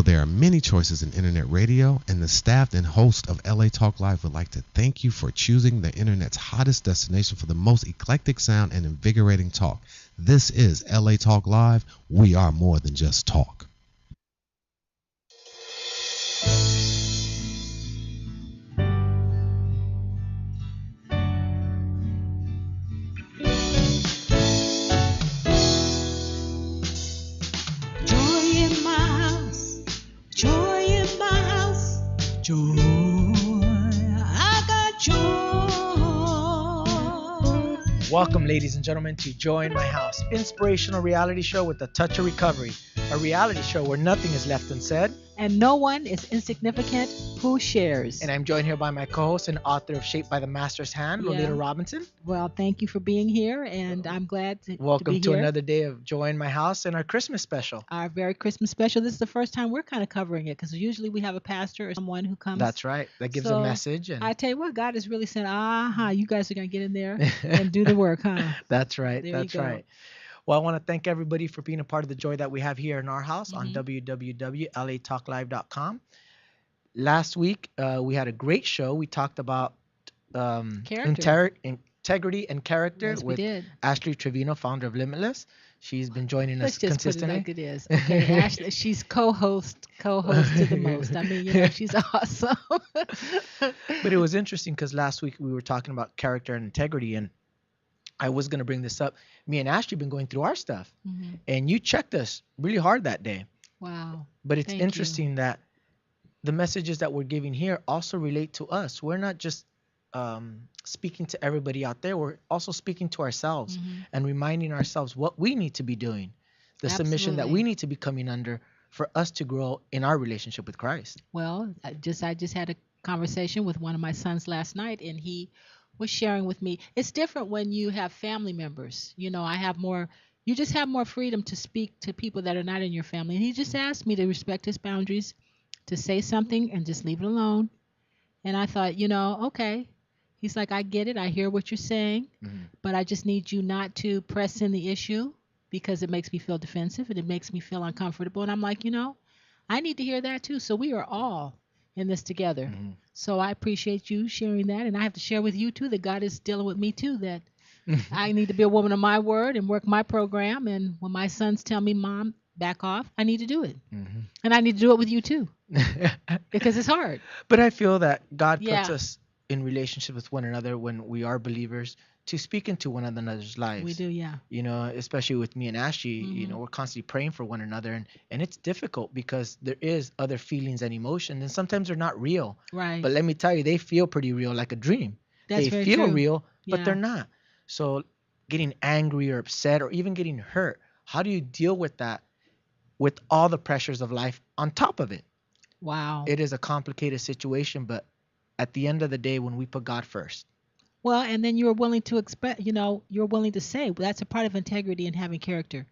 there are many choices in internet radio, and the staff and host of LA Talk Live would like to thank you for choosing the internet's hottest destination for the most eclectic sound and invigorating talk. This is LA Talk Live. We are more than just talk. Welcome, ladies and gentlemen, to Joy in My House, inspirational reality show with a touch of recovery. A reality show where nothing is left unsaid. And no one is insignificant who shares. And I'm joined here by my co-host and author of Shaped by the Master's Hand, Lolita Robinson. Well, thank you for being here, and I'm glad to Welcome be to here. Another day of Joy in My House and our Christmas special. Our very Christmas special. This is the first time we're kind of covering it, because usually we have a pastor or someone who comes. That's right. That gives a message. And I tell you what, God is really saying, you guys are going to get in there and do the work, huh? That's right. There That's you go. right. Well, I want to thank everybody for being a part of the joy that we have here in our house on www.latalklive.com. Last week, we had a great show. We talked about integrity and character with Ashley Trevino, founder of Limitless. She's been joining us consistently. Let's just put it like it is. Okay, Ashley, she's co-host to the most. I mean, she's awesome. But it was interesting because last week we were talking about character and integrity, and I was going to bring this up. Me and Ashley have been going through our stuff, and you checked us really hard that day. Wow. But it's interesting that the messages that we're giving here also relate to us. We're not just speaking to everybody out there. We're also speaking to ourselves and reminding ourselves what we need to be doing, the submission that we need to be coming under for us to grow in our relationship with Christ. Well, I just had a conversation with one of my sons last night, and he was sharing with me. It's different when you have family members. You just have more freedom to speak to people that are not in your family. And he just asked me to respect his boundaries, to say something and just leave it alone. And I thought, okay. He's like, I get it. I hear what you're saying, but I just need you not to press in the issue because it makes me feel defensive and it makes me feel uncomfortable. And I'm like, I need to hear that too. So we are all in this together. So I appreciate you sharing that. And I have to share with you too that God is dealing with me too, that I need to be a woman of my word and work my program. And when my sons tell me, Mom, back off, I need to do it. And I need to do it with you too, because it's hard. But I feel that God puts us in relationship with one another when we are believers to speak into one another's lives. We do, yeah. Especially with me and Ashley, we're constantly praying for one another, and it's difficult because there is other feelings and emotions, and sometimes they're not real. Right. But let me tell you, they feel pretty real, like a dream. That's they very feel true. real, but they're not. So getting angry or upset or even getting hurt, how do you deal with that with all the pressures of life on top of it? Wow. It is a complicated situation, but at the end of the day, when we put God first. Well, and then you're willing to you're willing to say, that's a part of integrity and having character.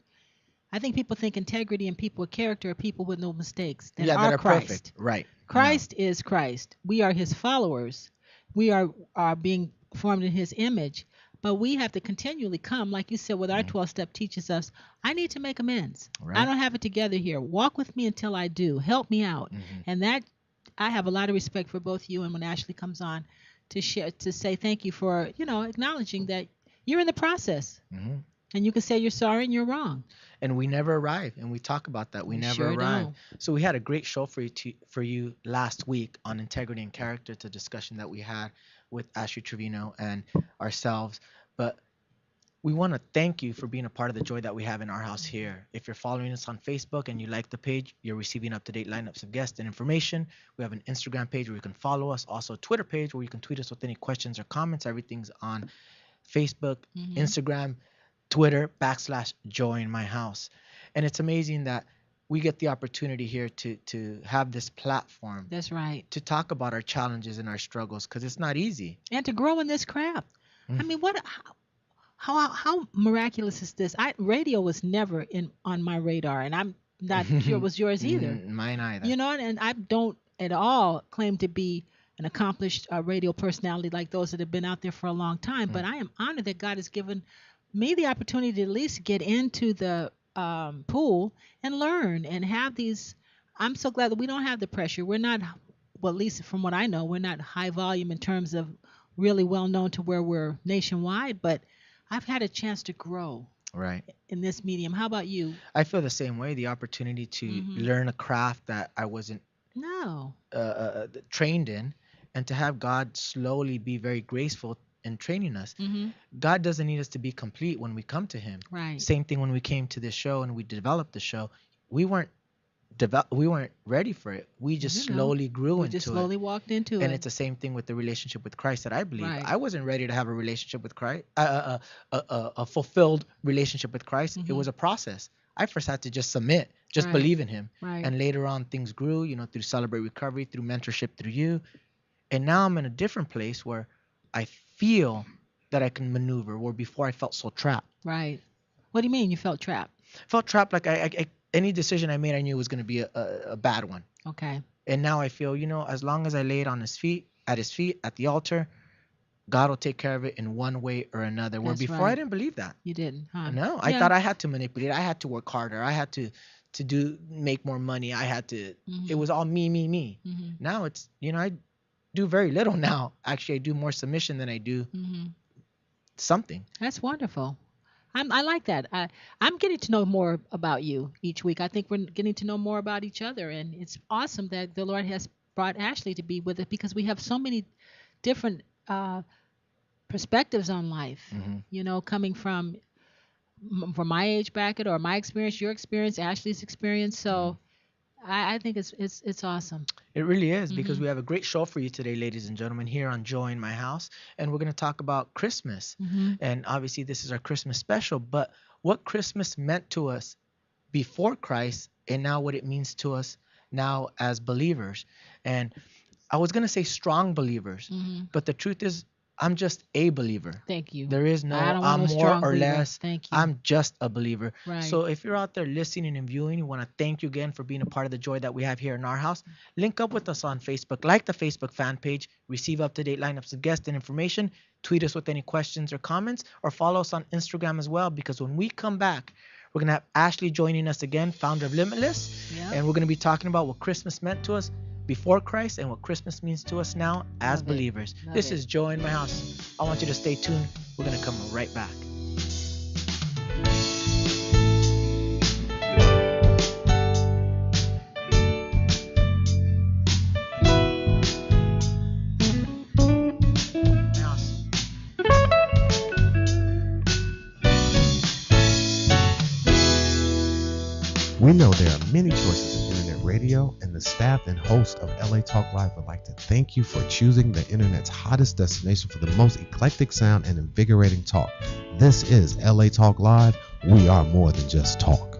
I think people think integrity and people with character are people with no mistakes. That are Christ. Perfect. Right. Christ is Christ. We are his followers. We are being formed in his image. But we have to continually come, like you said, with our 12-step teaches us, I need to make amends. Right. I don't have it together here. Walk with me until I do. Help me out. And that, I have a lot of respect for both you and when Ashley comes on to share, to say thank you for, acknowledging that you're in the process. And you can say you're sorry and you're wrong. And we never arrive. And we talk about that. We never arrive. Don't. So we had a great show for you last week on integrity and character. It's a discussion that we had with Ashley Trevino and ourselves. But we want to thank you for being a part of the joy that we have in our house here. If you're following us on Facebook and you like the page, you're receiving up-to-date lineups of guests and information. We have an Instagram page where you can follow us. Also a Twitter page where you can tweet us with any questions or comments. Everything's on Facebook, Instagram, Twitter, /Joy in My House. And it's amazing that we get the opportunity here to have this platform. That's right. To talk about our challenges and our struggles, because it's not easy. And to grow in this craft. I mean, how miraculous is this? Radio was never on my radar, and I'm not sure it was yours either. Mine either. And I don't at all claim to be an accomplished radio personality like those that have been out there for a long time, but I am honored that God has given me the opportunity to at least get into the pool and learn and have these I'm so glad that we don't have the pressure. We're not, well, at least from what I know, we're not high volume in terms of really well known to where we're nationwide, but I've had a chance to grow Right. in this medium. How about you? I feel the same way. The opportunity to learn a craft that I wasn't No. trained in, and to have God slowly be very graceful in training us. Mm-hmm. God doesn't need us to be complete when we come to Him. Right. Same thing when we came to this show and we developed the show. We weren't ready for it. We just slowly grew We into just slowly it. walked into And it. it's the same thing with the relationship with Christ that I believe. Right. I wasn't ready to have a relationship with Christ, a fulfilled relationship with Christ. It was a process. I first had to just submit, just Right. believe in Him. Right. And later on, things grew, through Celebrate Recovery, through mentorship, through you. And now I'm in a different place where I feel that I can maneuver, where before I felt so trapped. Right. What do you mean you felt trapped? Felt trapped, like I any decision I made, I knew was going to be a bad one. Okay. And now I feel, as long as I lay it on His feet, at the altar, God will take care of it in one way or another. Where That's before right. I didn't believe that. You didn't, huh? No, I thought I had to manipulate. I had to work harder. I had to make more money. I had to. It was all me. Mm-hmm. Now it's I do very little now. Actually, I do more submission than I do Mm-hmm. something. That's wonderful. I like that. I'm getting to know more about you each week. I think we're getting to know more about each other, and it's awesome that the Lord has brought Ashley to be with us because we have so many different perspectives on life. Mm-hmm. Coming from my age bracket or my experience, your experience, Ashley's experience. So I think it's awesome. It really is, because Mhm. we have a great show for you today, ladies and gentlemen, here on Joy in My House. And we're going to talk about Christmas. Mm-hmm. And obviously, this is our Christmas special. But what Christmas meant to us before Christ, and now what it means to us now as believers. And I was going to say strong believers, Mm-hmm. but the truth is, I'm just a believer. Thank you. There is no I don't want I'm no more strong or believer. less. Thank you. I'm just a believer. Right. So if you're out there listening and viewing, we want to thank you again for being a part of the joy that we have here in our house. Link up with us on Facebook, like the Facebook fan page, receive up-to-date lineups of guests and information, tweet us with any questions or comments, or follow us on Instagram as well, because when we come back, we're going to have Ashley joining us again, founder of Limitless, Yep. and we're going to be talking about what Christmas meant to us before Christ and what Christmas means to us now as Love it. believers. Love This it. is Joy in My House. I want you to stay tuned. We're going to come right back. House. We know there are many choices in internet radio, and the staff and host of LA Talk Live would like to thank you for choosing the internet's hottest destination for the most eclectic sound and invigorating talk. This is LA Talk Live. We are more than just talk.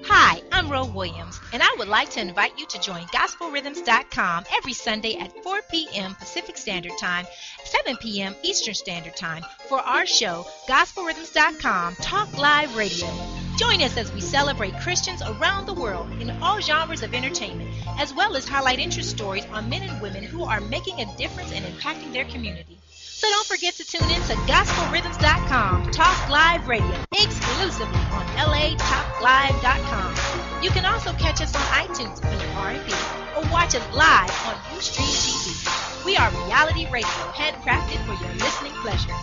Hi, I'm Ro Williams, and I would like to invite you to join GospelRhythms.com every Sunday at 4 p.m. Pacific Standard Time, 7 p.m. Eastern Standard Time for our show, GospelRhythms.com Talk Live Radio. Join us as we celebrate Christians around the world in all genres of entertainment, as well as highlight interest stories on men and women who are making a difference and impacting their community. So don't forget to tune in to GospelRhythms.com Talk Live Radio, exclusively on LATalkLive.com. You can also catch us on iTunes under R&B or watch us live on Ustream TV. We are reality radio, handcrafted for your listening pleasure.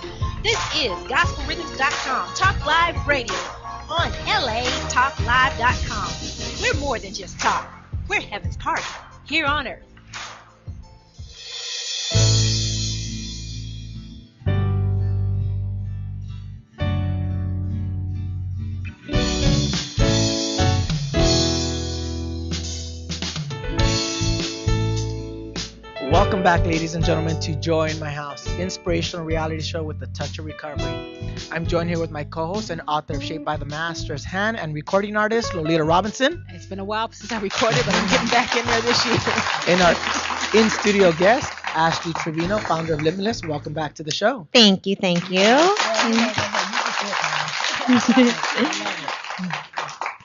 This is GospelRhythms.com Talk Live Radio on LATalkLive.com. We're more than just talk. We're heaven's party here on earth. Welcome back, ladies and gentlemen, to Joy in My House, inspirational reality show with a touch of recovery. I'm joined here with my co-host and author of Shaped by the Master's Hand and recording artist, Lolita Robinson, It's been a while since I recorded, but I'm getting back in there this year. and our in-studio guest, Ashley Trevino, founder of Limitless. Welcome back to the show. Thank you, thank you.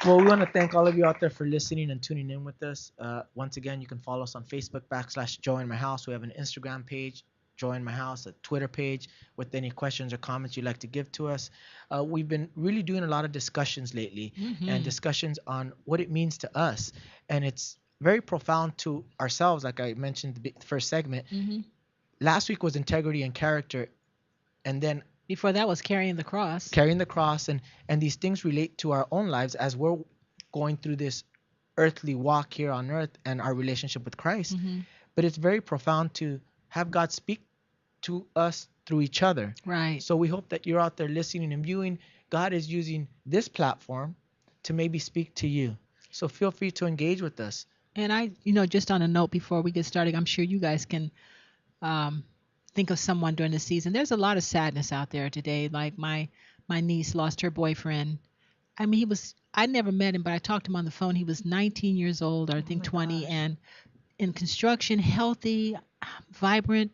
Well, we want to thank all of you out there for listening and tuning in with us. Once again, you can follow us on Facebook /Joy in My House. We have an Instagram page, Join My House, a Twitter page with any questions or comments you'd like to give to us. We've been really doing a lot of discussions lately, and discussions on what it means to us. And it's very profound to ourselves, like I mentioned the first segment. Last week was integrity and character, and then Before that was carrying the cross. carrying the cross, and these things relate to our own lives as we're going through this earthly walk here on earth and our relationship with Christ. But it's very profound to have God speak to us through each other. Right. So we hope that you're out there listening and viewing. God is using this platform to maybe speak to you. So feel free to engage with us. And I, just on a note before we get started, I'm sure you guys can think of someone during the season. There's a lot of sadness out there today. Like my niece lost her boyfriend. I mean, I never met him, but I talked to him on the phone. He was 19 years old, or I think 20, and in construction, healthy, vibrant.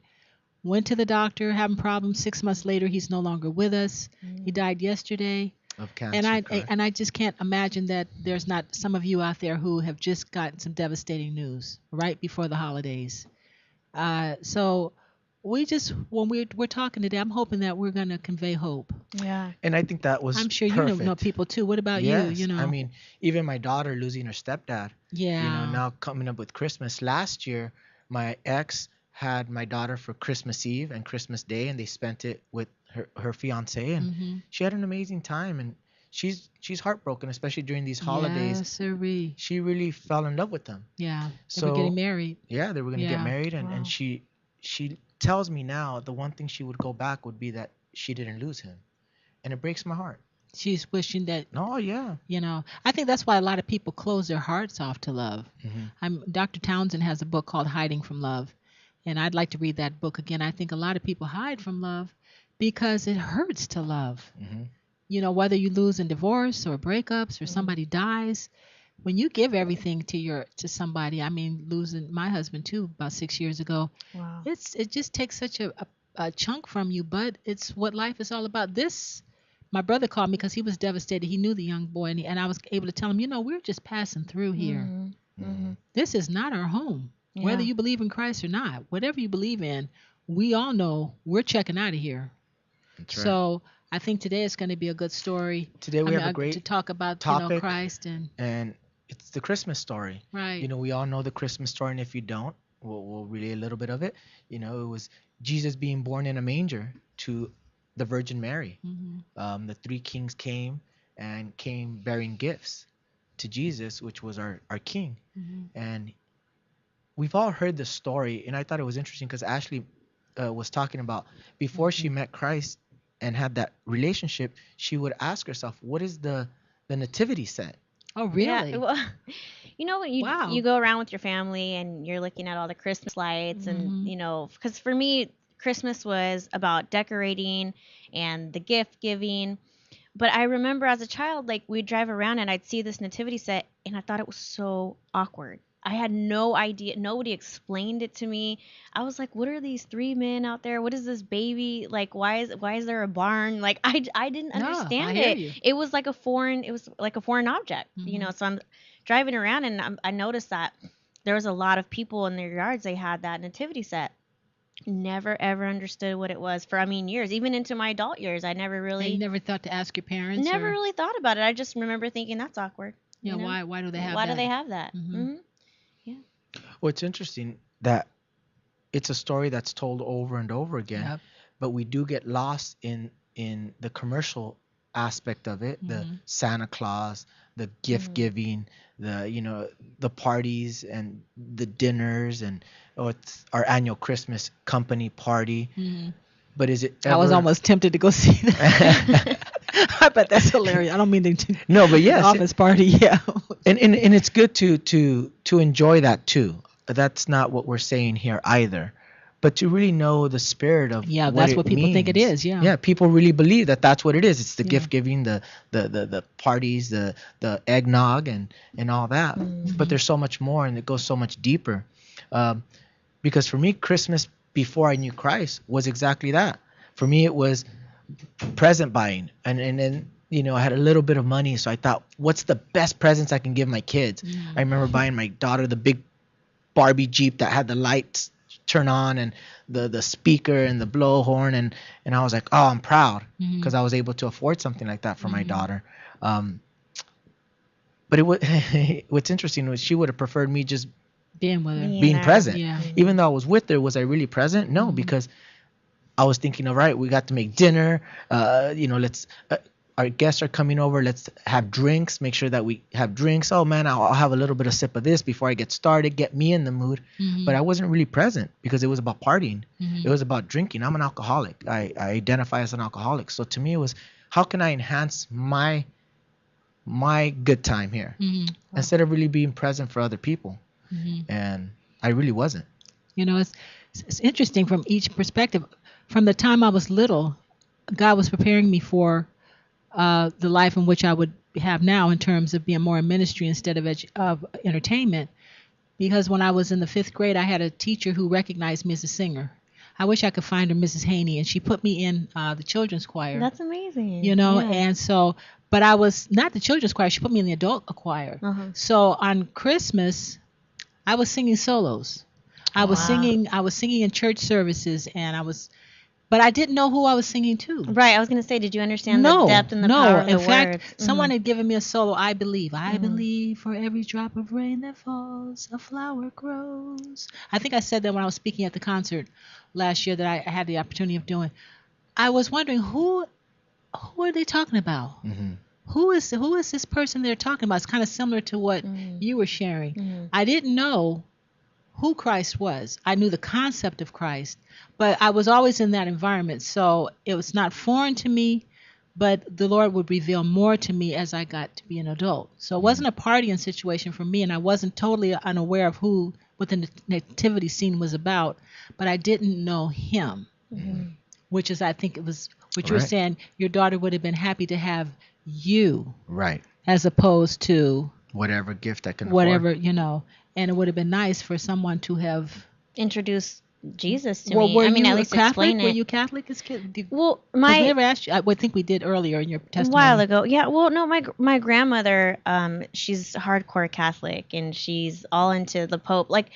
Went to the doctor, having problems. 6 months later, he's no longer with us. He died yesterday. Of cancer. And I just can't imagine that there's not some of you out there who have just gotten some devastating news right before the holidays. So we just, when we're talking today, I'm hoping that we're going to convey hope. Yeah. And I think that was I'm sure perfect. you know people too. What about Yes. you? I mean, even my daughter losing her stepdad. Yeah. Now coming up with Christmas. Last year, my ex had my daughter for Christmas Eve and Christmas Day, and they spent it with her fiance, and she had an amazing time. And she's heartbroken, especially during these holidays. Yes, sirree. She really fell in love with them. Yeah. They So were getting married. Yeah, they were gonna get Yeah. married, Wow. and she tells me now the one thing she would go back would be that she didn't lose him, and it breaks my heart. She's wishing that, Oh yeah. I think that's why a lot of people close their hearts off to love. Dr. Townsend has a book called Hiding from Love, and I'd like to read that book again. I think a lot of people hide from love because it hurts to love. Whether you lose in divorce or breakups or somebody dies, when you give everything to somebody, I mean, losing my husband too about 6 years ago, Wow. it just takes such a chunk from you, but it's what life is all about. My brother called me because he was devastated. He knew the young boy, and I was able to tell him, we're just passing through here. This is not our home. Yeah. Whether you believe in Christ or not, whatever you believe in, we all know we're checking out of here. That's right. So I think today is going to be a good story. Today we have a great to talk about topic, Christ and it's the Christmas story. right. We all know the Christmas story, and if you don't, we'll relay a little bit of it. It was Jesus being born in a manger to the Virgin Mary. The three kings came bearing gifts to Jesus, which was our king. And we've all heard the story, and I thought it was interesting because Ashley was talking about before she met Christ and had that relationship, she would ask herself, what is the nativity set? Oh, really? Yeah, well, when you Wow. you go around with your family and you're looking at all the Christmas lights and because for me Christmas was about decorating and the gift giving. But I remember as a child, like we'd drive around and I'd see this nativity set and I thought it was so awkward. I had no idea. Nobody explained it to me. I was like, what are these three men out there? What is this baby? Like, why is there a barn? Like, I didn't No, understand I hear it. you. It was like a foreign object, so I'm driving around and I noticed that there was a lot of people in their yards. They had that nativity set. Never ever understood what it was for, years, even into my adult years. I never And really, you never thought to ask your parents? never or, really thought about it. I just remember thinking that's awkward. you know? why do they have Why that? do they have that? Mhm. Well, it's interesting that it's a story that's told over and over again, Yep. but we do get lost in the commercial aspect of it, the Santa Claus, the gift giving, the parties and the dinners, and it's our annual Christmas company party. But is it ever... I was almost tempted to go see that. I bet that's hilarious. I don't mean to. No, but yes, Office party, yeah. and it's good to enjoy that too. That's not what we're saying here either, but to really know the spirit of that's what people think it is. Yeah, people really believe that that's what it is. It's the gift giving, the parties, the eggnog and all that. But there's so much more, and it goes so much deeper. Because for me, Christmas before I knew Christ was exactly that. For me, it was present buying, and then I had a little bit of money, so I thought, what's the best presents I can give my kids? I remember buying my daughter the big Barbie Jeep that had the lights turn on, and the speaker and the blowhorn, and I was like, oh, I'm proud because I was able to afford something like that for my daughter. But what's interesting was she would have preferred me just Being with her. being present. Yeah. Even though I was with her, was I really present? No, because I was thinking, all right, we got to make dinner. Let's. Our guests are coming over. Let's have drinks. Make sure that we have drinks. Oh man, I'll have a little bit of sip of this before I get started. Get me in the mood. But I wasn't really present because it was about partying. It was about drinking. I'm an alcoholic. I identify as an alcoholic. So to me, it was, how can I enhance my good time here instead of really being present for other people? And I really wasn't. It's interesting from each perspective. From the time I was little, God was preparing me for the life in which I would have now in terms of being more in ministry instead of entertainment. Because when I was in the 5th grade, I had a teacher who recognized me as a singer. I wish I could find her, Mrs. Haney, and she put me in the children's choir. That's amazing. And so, but I was not the children's choir. She put me in the adult choir. So on Christmas, I was singing solos. I was singing in church services, but I didn't know who I was singing to. Right. I was going to say, did you understand the depth and the power of the words? In fact, someone had given me a solo, I believe. I believe for every drop of rain that falls, a flower grows. I think I said that when I was speaking at the concert last year that I had the opportunity of doing. I was wondering, who are they talking about? Who is this person they're talking about? It's kind of similar to what you were sharing. I didn't know who Christ was. I knew the concept of Christ, but I was always in that environment, so it was not foreign to me, but the Lord would reveal more to me as I got to be an adult. So it wasn't a partying situation for me, and I wasn't totally unaware of what the nativity scene was about, but I didn't know him, which is, I think it was what you were saying, your daughter would have been happy to have you, right, as opposed to whatever gift I can afford. And it would have been nice for someone to have introduced Jesus to me. I mean, at least Catholic? Explain it. Were you Catholic as kid? Well, we never asked you. I think we did earlier in your testimony. A while ago. Yeah. Well, no, my grandmother, she's hardcore Catholic, and she's all into the Pope. Like,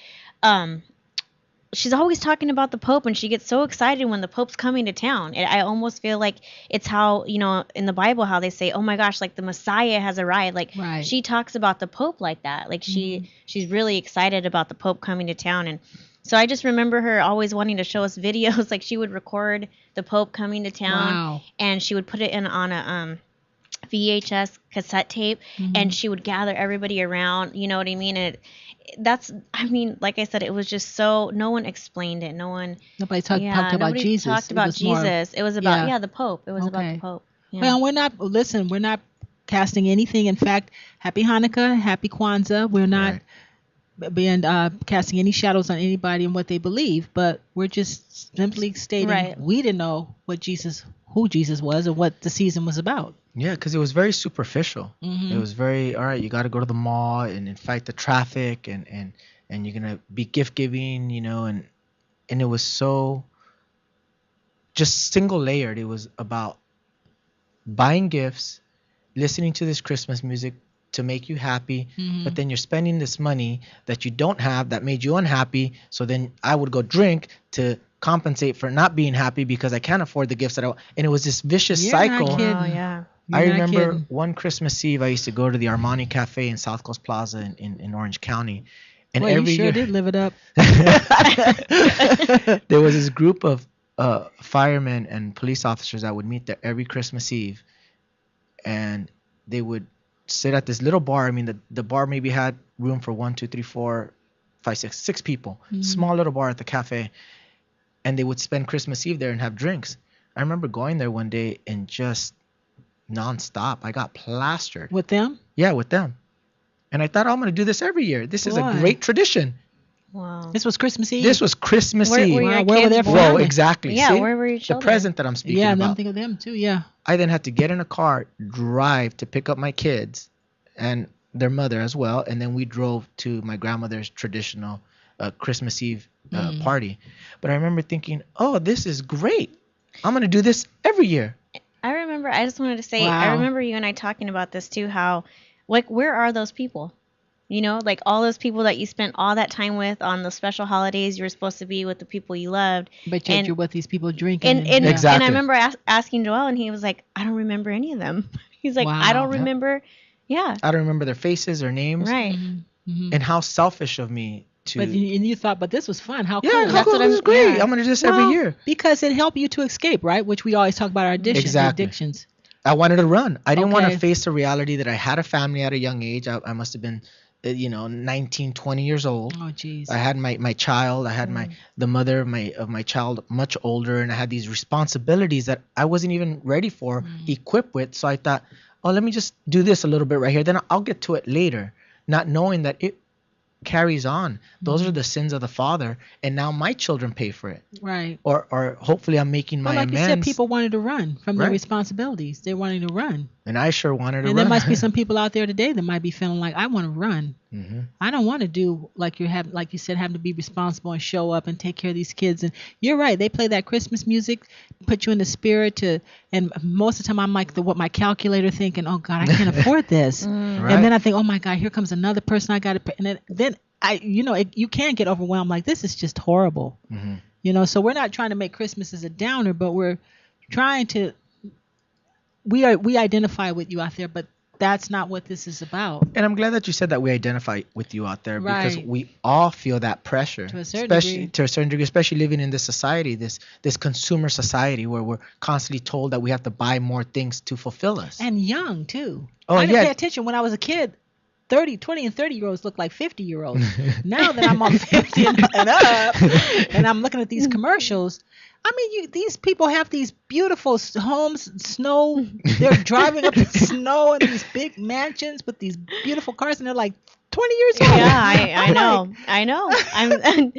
she's always talking about the Pope, and she gets so excited when the Pope's coming to town. I almost feel like it's how, in the Bible, how they say, oh my gosh, like the Messiah has arrived. Like, she talks about the Pope like that. Like, she's really excited about the Pope coming to town. And so I just remember her always wanting to show us videos. Like, she would record the Pope coming to town, and she would put it on a VHS cassette tape, and she would gather everybody around. You know what I mean? And like I said, it was just so, no one explained it. Nobody talked about Jesus. Talked about Jesus. It was about, the Pope. It was about the Pope. Yeah. Well, we're not casting anything. In fact, happy Hanukkah, happy Kwanzaa. We're not being casting any shadows on anybody and what they believe, but we're just simply stating we didn't know who Jesus was and what the season was about. Yeah, because it was very superficial. It was very, all right, you got to go to the mall and fight the traffic, and you're going to be gift giving, and it was so just single layered. It was about buying gifts, listening to this Christmas music to make you happy, but then you're spending this money that you don't have that made you unhappy. So then I would go drink to compensate for not being happy because I can't afford the gifts that and it was this vicious cycle. Oh yeah. I remember one Christmas Eve I used to go to the Armani Cafe in South Coast Plaza in Orange County. And every you sure year did live it up. There was this group of firemen and police officers that would meet there every Christmas Eve, and they would sit at this little bar. I mean, the bar maybe had room for 1, 2, 3, 4, 5, 6 people. Small little bar at the cafe, and they would spend Christmas Eve there and have drinks. I remember going there one day and just nonstop. I got plastered. With them? Yeah, with them. And I thought, I'm going to do this every year. This is a great tradition. Wow. This was Christmas Eve? This was Christmas Eve. Where were their family? Whoa, exactly. Yeah, see? where were your children? The present that I'm speaking about. Yeah, I'm thinking of them too, yeah. I then had to get in a car, drive to pick up my kids and their mother as well. And then we drove to my grandmother's traditional Christmas Eve party. But I remember thinking, oh, this is great. I'm going to do this every year. I just wanted to say, I remember you and I talking about this too, how, like, where are those people? You know, like all those people that you spent all that time with on the special holidays, you were supposed to be with the people you loved. But yet And you're with these people drinking. and yeah. Exactly. and I remember asking Joel, and he was like, I don't remember any of them. He's like, I don't Wow. Yep. remember. Yeah, I don't remember their faces or names. right. And how selfish of me to. But you thought, but this was fun. How yeah, cool. how That's cool, what this I'm- is great. yeah. I'm gonna do this Well, every year. Because it helped you to escape, right? Which we always talk about our Exactly. addictions. I wanted to run. I didn't want Okay. to face the reality that I had a family at a young age. I must have been, 19, 20 years old. Oh, jeez. I had my child. I had the mother of my child much older, and I had these responsibilities that I wasn't even ready for, equipped with. So I thought, oh, let me just do this a little bit right here. Then I'll get to it later, not knowing that it carries on. Those are the sins of the father, and now my children pay for it. Right. Or hopefully I'm making my Well, like amends. you said, people wanted to run from their Right. responsibilities. They're wanting to run. And I sure wanted to And run. there must be some people out there today that might be feeling like, I want to run. I don't want to do like like you said, having to be responsible and show up and take care of these kids. And you're right, they play that Christmas music, put you in the spirit and most of the time I'm like what my calculator thinking, oh God, I can't afford this. Right. And then I think, oh my God, here comes another person I got to pay. And then you can get overwhelmed. Like, this is just horrible. So we're not trying to make Christmas as a downer, but we're trying to, we identify with you out there, but that's not what this is about. And I'm glad that you said that we identify with you out there, because Right. we all feel that pressure, To a certain especially degree. to a certain degree, especially living in this society, this consumer society where we're constantly told that we have to buy more things to fulfill us. And young too. Oh, I didn't yeah. pay attention when I was a kid. 20 and 30-year-olds look like 50-year-olds. Now that I'm on 50 and up, and I'm looking at these commercials, I mean, these people have these beautiful homes, snow. They're driving up in snow in these big mansions with these beautiful cars, and they're like 20 years old. Yeah, I'm I know. I'm,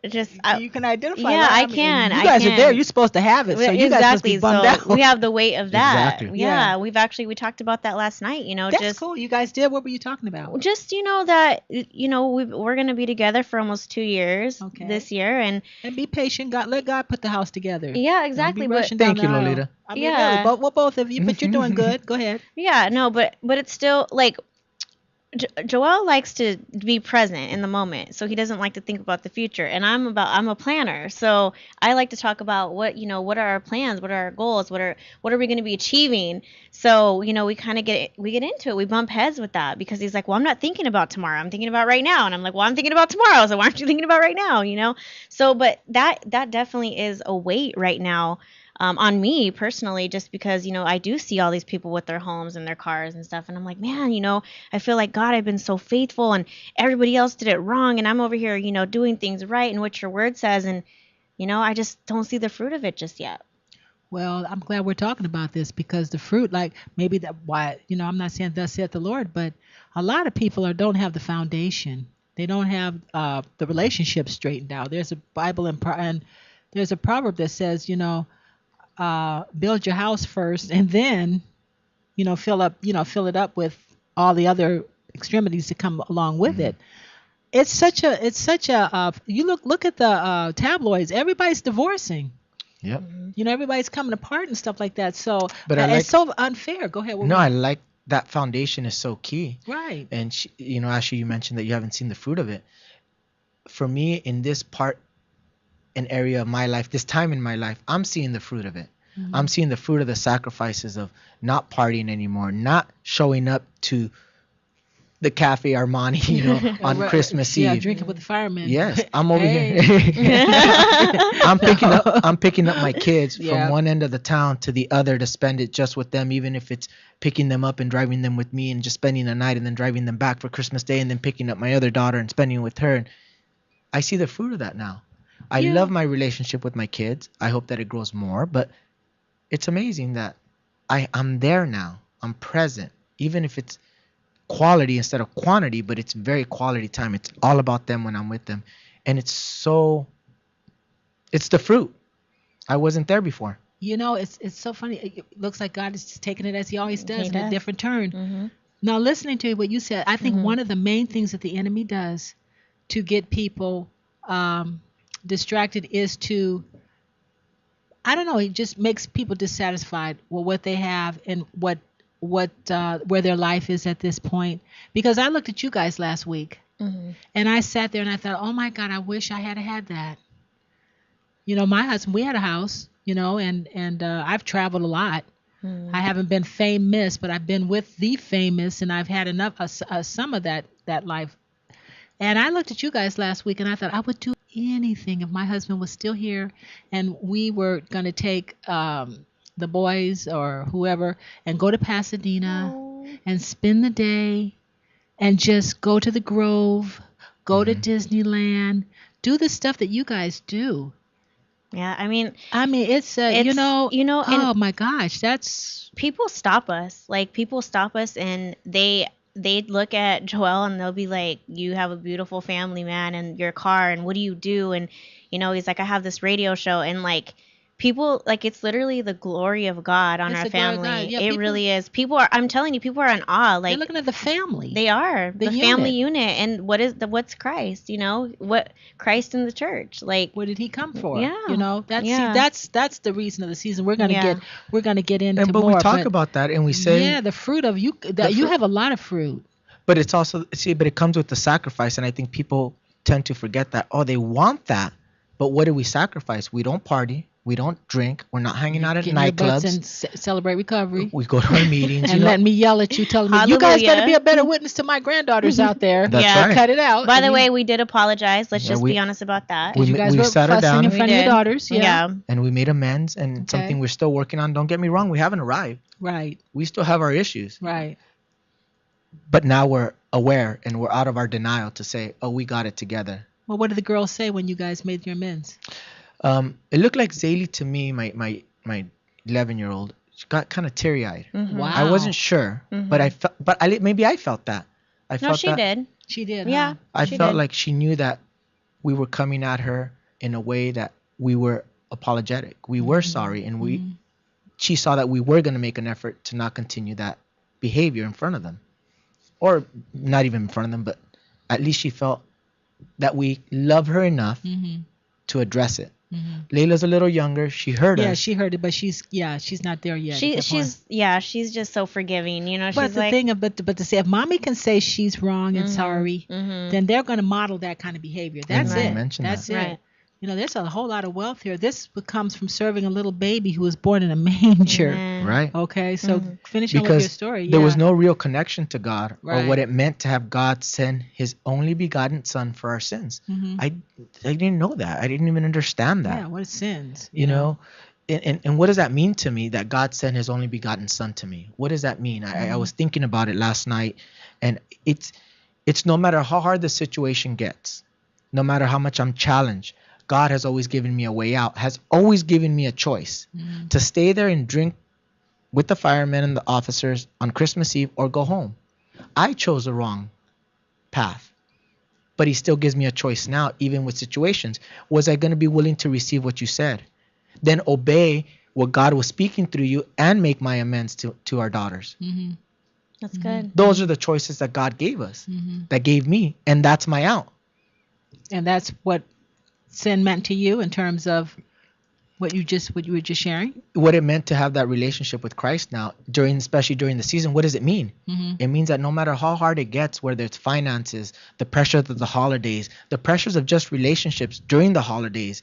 just you can identify. yeah, that. I mean, can, You I guys are can. there. You're supposed to have it. So you guys must be bummed out. we have the weight of that. Exactly. Yeah, Yeah. we talked about that last night. That's just cool. You guys did. What were you talking about? just that we're gonna be together for almost 2 years Okay. this year, and And be patient. Let God put the house together. yeah, Don't exactly. be But rushing down Thank you, the aisle. Lolita. I mean, Yeah. really, both of you, but you're doing good. Go ahead. yeah, no, but it's still like Joel likes to be present in the moment, so he doesn't like to think about the future. And I'm a planner, so I like to talk about what are our plans, what are our goals, what are we going to be achieving. So we kind of get into it. We bump heads with that because he's like, well, I'm not thinking about tomorrow. I'm thinking about right now. And I'm like, well, I'm thinking about tomorrow. So why aren't you thinking about right now? So, but that definitely is a weight right now. On me personally, just because, I do see all these people with their homes and their cars and stuff. And I'm like, man, I feel like, God, I've been so faithful and everybody else did it wrong. And I'm over here, doing things right and what your word says. And, I just don't see the fruit of it just yet. Well, I'm glad we're talking about this because the fruit, like maybe that why, I'm not saying thus saith the Lord, but a lot of people don't have the foundation. They don't have the relationship straightened out. There's a Bible and there's a proverb that says, build your house first and then, fill it up with all the other extremities that come along with it. It's such a you look at the tabloids, everybody's divorcing. Yep. Everybody's coming apart and stuff like that. So But it's so unfair. Go ahead. No, I like that foundation is so key. Right. And Ashley, you mentioned that you haven't seen the fruit of it. For me, in this part, an area of my life, this time in my life, I'm seeing the fruit of it. I'm seeing the fruit of the sacrifices of not partying anymore, not showing up to the Cafe Armani, on Christmas Eve. Yeah, drinking with the firemen. Yes, I'm over Hey. here. I'm picking up my kids Yeah. from one end of the town to the other to spend it just with them, even if it's picking them up and driving them with me and just spending the night and then driving them back for Christmas Day and then picking up my other daughter and spending it with her. And I see the fruit of that now. I Yeah. love my relationship with my kids. I hope that it grows more, but it's amazing that I'm there now. I'm present, even if it's quality instead of quantity, but it's very quality time. It's all about them when I'm with them. And it's the fruit. I wasn't there before. It's so funny. It looks like God is just taking it as he always does in a does. different turn. Now, listening to what you said, I think one of the main things that the enemy does to get people distracted is to, I don't know, it just makes people dissatisfied with what they have and what where their life is at this point. Because I looked at you guys last week, and I sat there and I thought, oh my God, I wish I had had that. My husband, we had a house, and I've traveled a lot. I haven't been famous, but I've been with the famous, and I've had enough some of that life. And I looked at you guys last week, and I thought I would do anything if my husband was still here, and we were going to take the boys or whoever and go to Pasadena and spend the day and just go to the Grove, go to Disneyland, do the stuff that you guys do. Yeah, I mean, it's oh my gosh, that's people stop us. Like, people stop us, and they look at Joel and they'll be like, you have a beautiful family, man, and your car, and what do you do? And he's like, I have this radio show, and like, people, like, it's literally the glory of God on our family. Yeah, it really is. I'm telling you, people are in awe. Like, they're looking at the family. They are the family unit. And what's Christ? What Christ in the church? Like, what did he come for? Yeah. That's the reason of the season. We're gonna get into but more. We talk about that, and we say, the fruit of you. You have a lot of fruit. But it's also but it comes with the sacrifice, and I think people tend to forget that. Oh, they want that, but what do we sacrifice? We don't party. We don't drink. We're not hanging out at nightclubs. And celebrate recovery. We go to our meetings. And let me yell at you, telling me, you guys got to be a better witness to my granddaughters out there. That's right. Cut it out. By the way, we did apologize. Let's just be honest about that. You guys were sat her down in front of your daughters. Yeah. And we made amends, and something we're still working on. Don't get me wrong. We haven't arrived. Right. We still have our issues. Right. But now we're aware, and we're out of our denial to say, oh, we got it together. Well, what did the girls say when you guys made your amends? It looked like Zaylee to me, my 11-year-old, she got kind of teary-eyed. Wow. I wasn't sure, but maybe I felt that. She did. She did. Yeah. I felt like she knew that we were coming at her in a way that we were apologetic. We were sorry, and she saw that we were going to make an effort to not continue that behavior in front of them, or not even in front of them, but at least she felt that we love her enough to address it. Layla's a little younger. She heard us. Yeah, she heard it, but she's not there yet. She's just so forgiving. But to say, if mommy can say she's wrong and sorry, then they're going to model that kind of behavior. That's it. That's it. Right. There's a whole lot of wealth here. This comes from serving a little baby who was born in a manger. Right. Okay, so finish on with your story. There was no real connection to God or what it meant to have God send his only begotten son for our sins. I didn't know that. I didn't even understand that. Yeah, what is sins? And what does that mean to me, that God sent his only begotten son to me? What does that mean? I was thinking about it last night, and it's no matter how hard the situation gets, no matter how much I'm challenged, God has always given me a way out, has always given me a choice to stay there and drink with the firemen and the officers on Christmas Eve or go home. I chose the wrong path, but he still gives me a choice now, even with situations. Was I going to be willing to receive what you said? Then obey what God was speaking through you and make my amends to our daughters. That's good. Those are the choices that God gave us, that gave me, and that's my out. And that's what sin meant to you in terms of what you were just sharing? What it meant to have that relationship with Christ now, especially during the season. What does it mean? It means that no matter how hard it gets, whether it's finances, the pressures of the holidays, the pressures of just relationships during the holidays,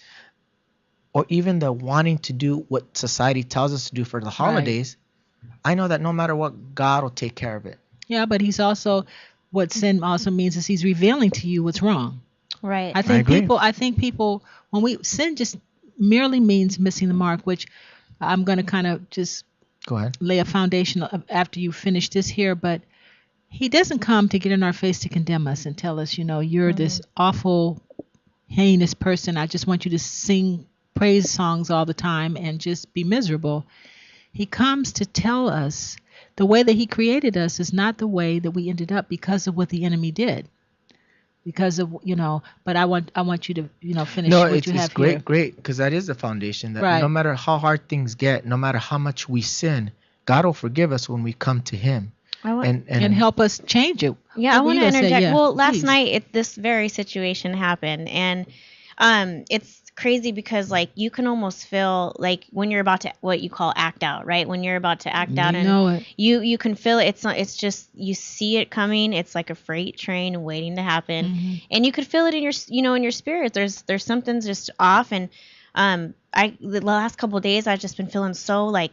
or even the wanting to do what society tells us to do for the holidays, I know that no matter what, God will take care of it. Yeah, but what sin also means is he's revealing to you what's wrong. Right. I think people when sin just merely means missing the mark, which I'm going to kind of just go ahead, lay a foundation after you finish this here, but he doesn't come to get in our face to condemn us and tell us, you're this awful, heinous person. I just want you to sing praise songs all the time and just be miserable. He comes to tell us the way that he created us is not the way that we ended up because of what the enemy did. Because of, but I want you to, finish what you have it's great, great, because that is the foundation that no matter how hard things get, no matter how much we sin, God will forgive us when we come to him and help us change it. Yeah, I want to interject. Last night this very situation happened, and it's crazy because like you can almost feel like when you're about to what you call act out, right? When you're about to act out, and you can feel it. It's not. It's just you see it coming. It's like a freight train waiting to happen, and you could feel it in your in your spirit. There's something just off, and the last couple of days I've just been feeling so like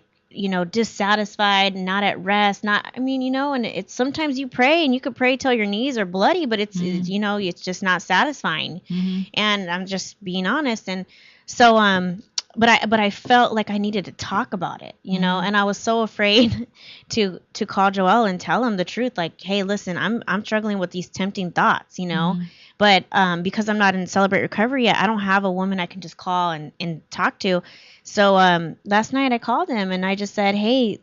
dissatisfied, not at rest, and it's sometimes you pray and you could pray till your knees are bloody, but it's it's just not satisfying. And I'm just being honest. And so but I felt like I needed to talk about it, and I was so afraid to call Joel and tell him the truth, like, hey, listen, I'm struggling with these tempting thoughts, but because I'm not in Celebrate Recovery yet, I don't have a woman I can just call and talk to. So last night I called him and I just said, hey,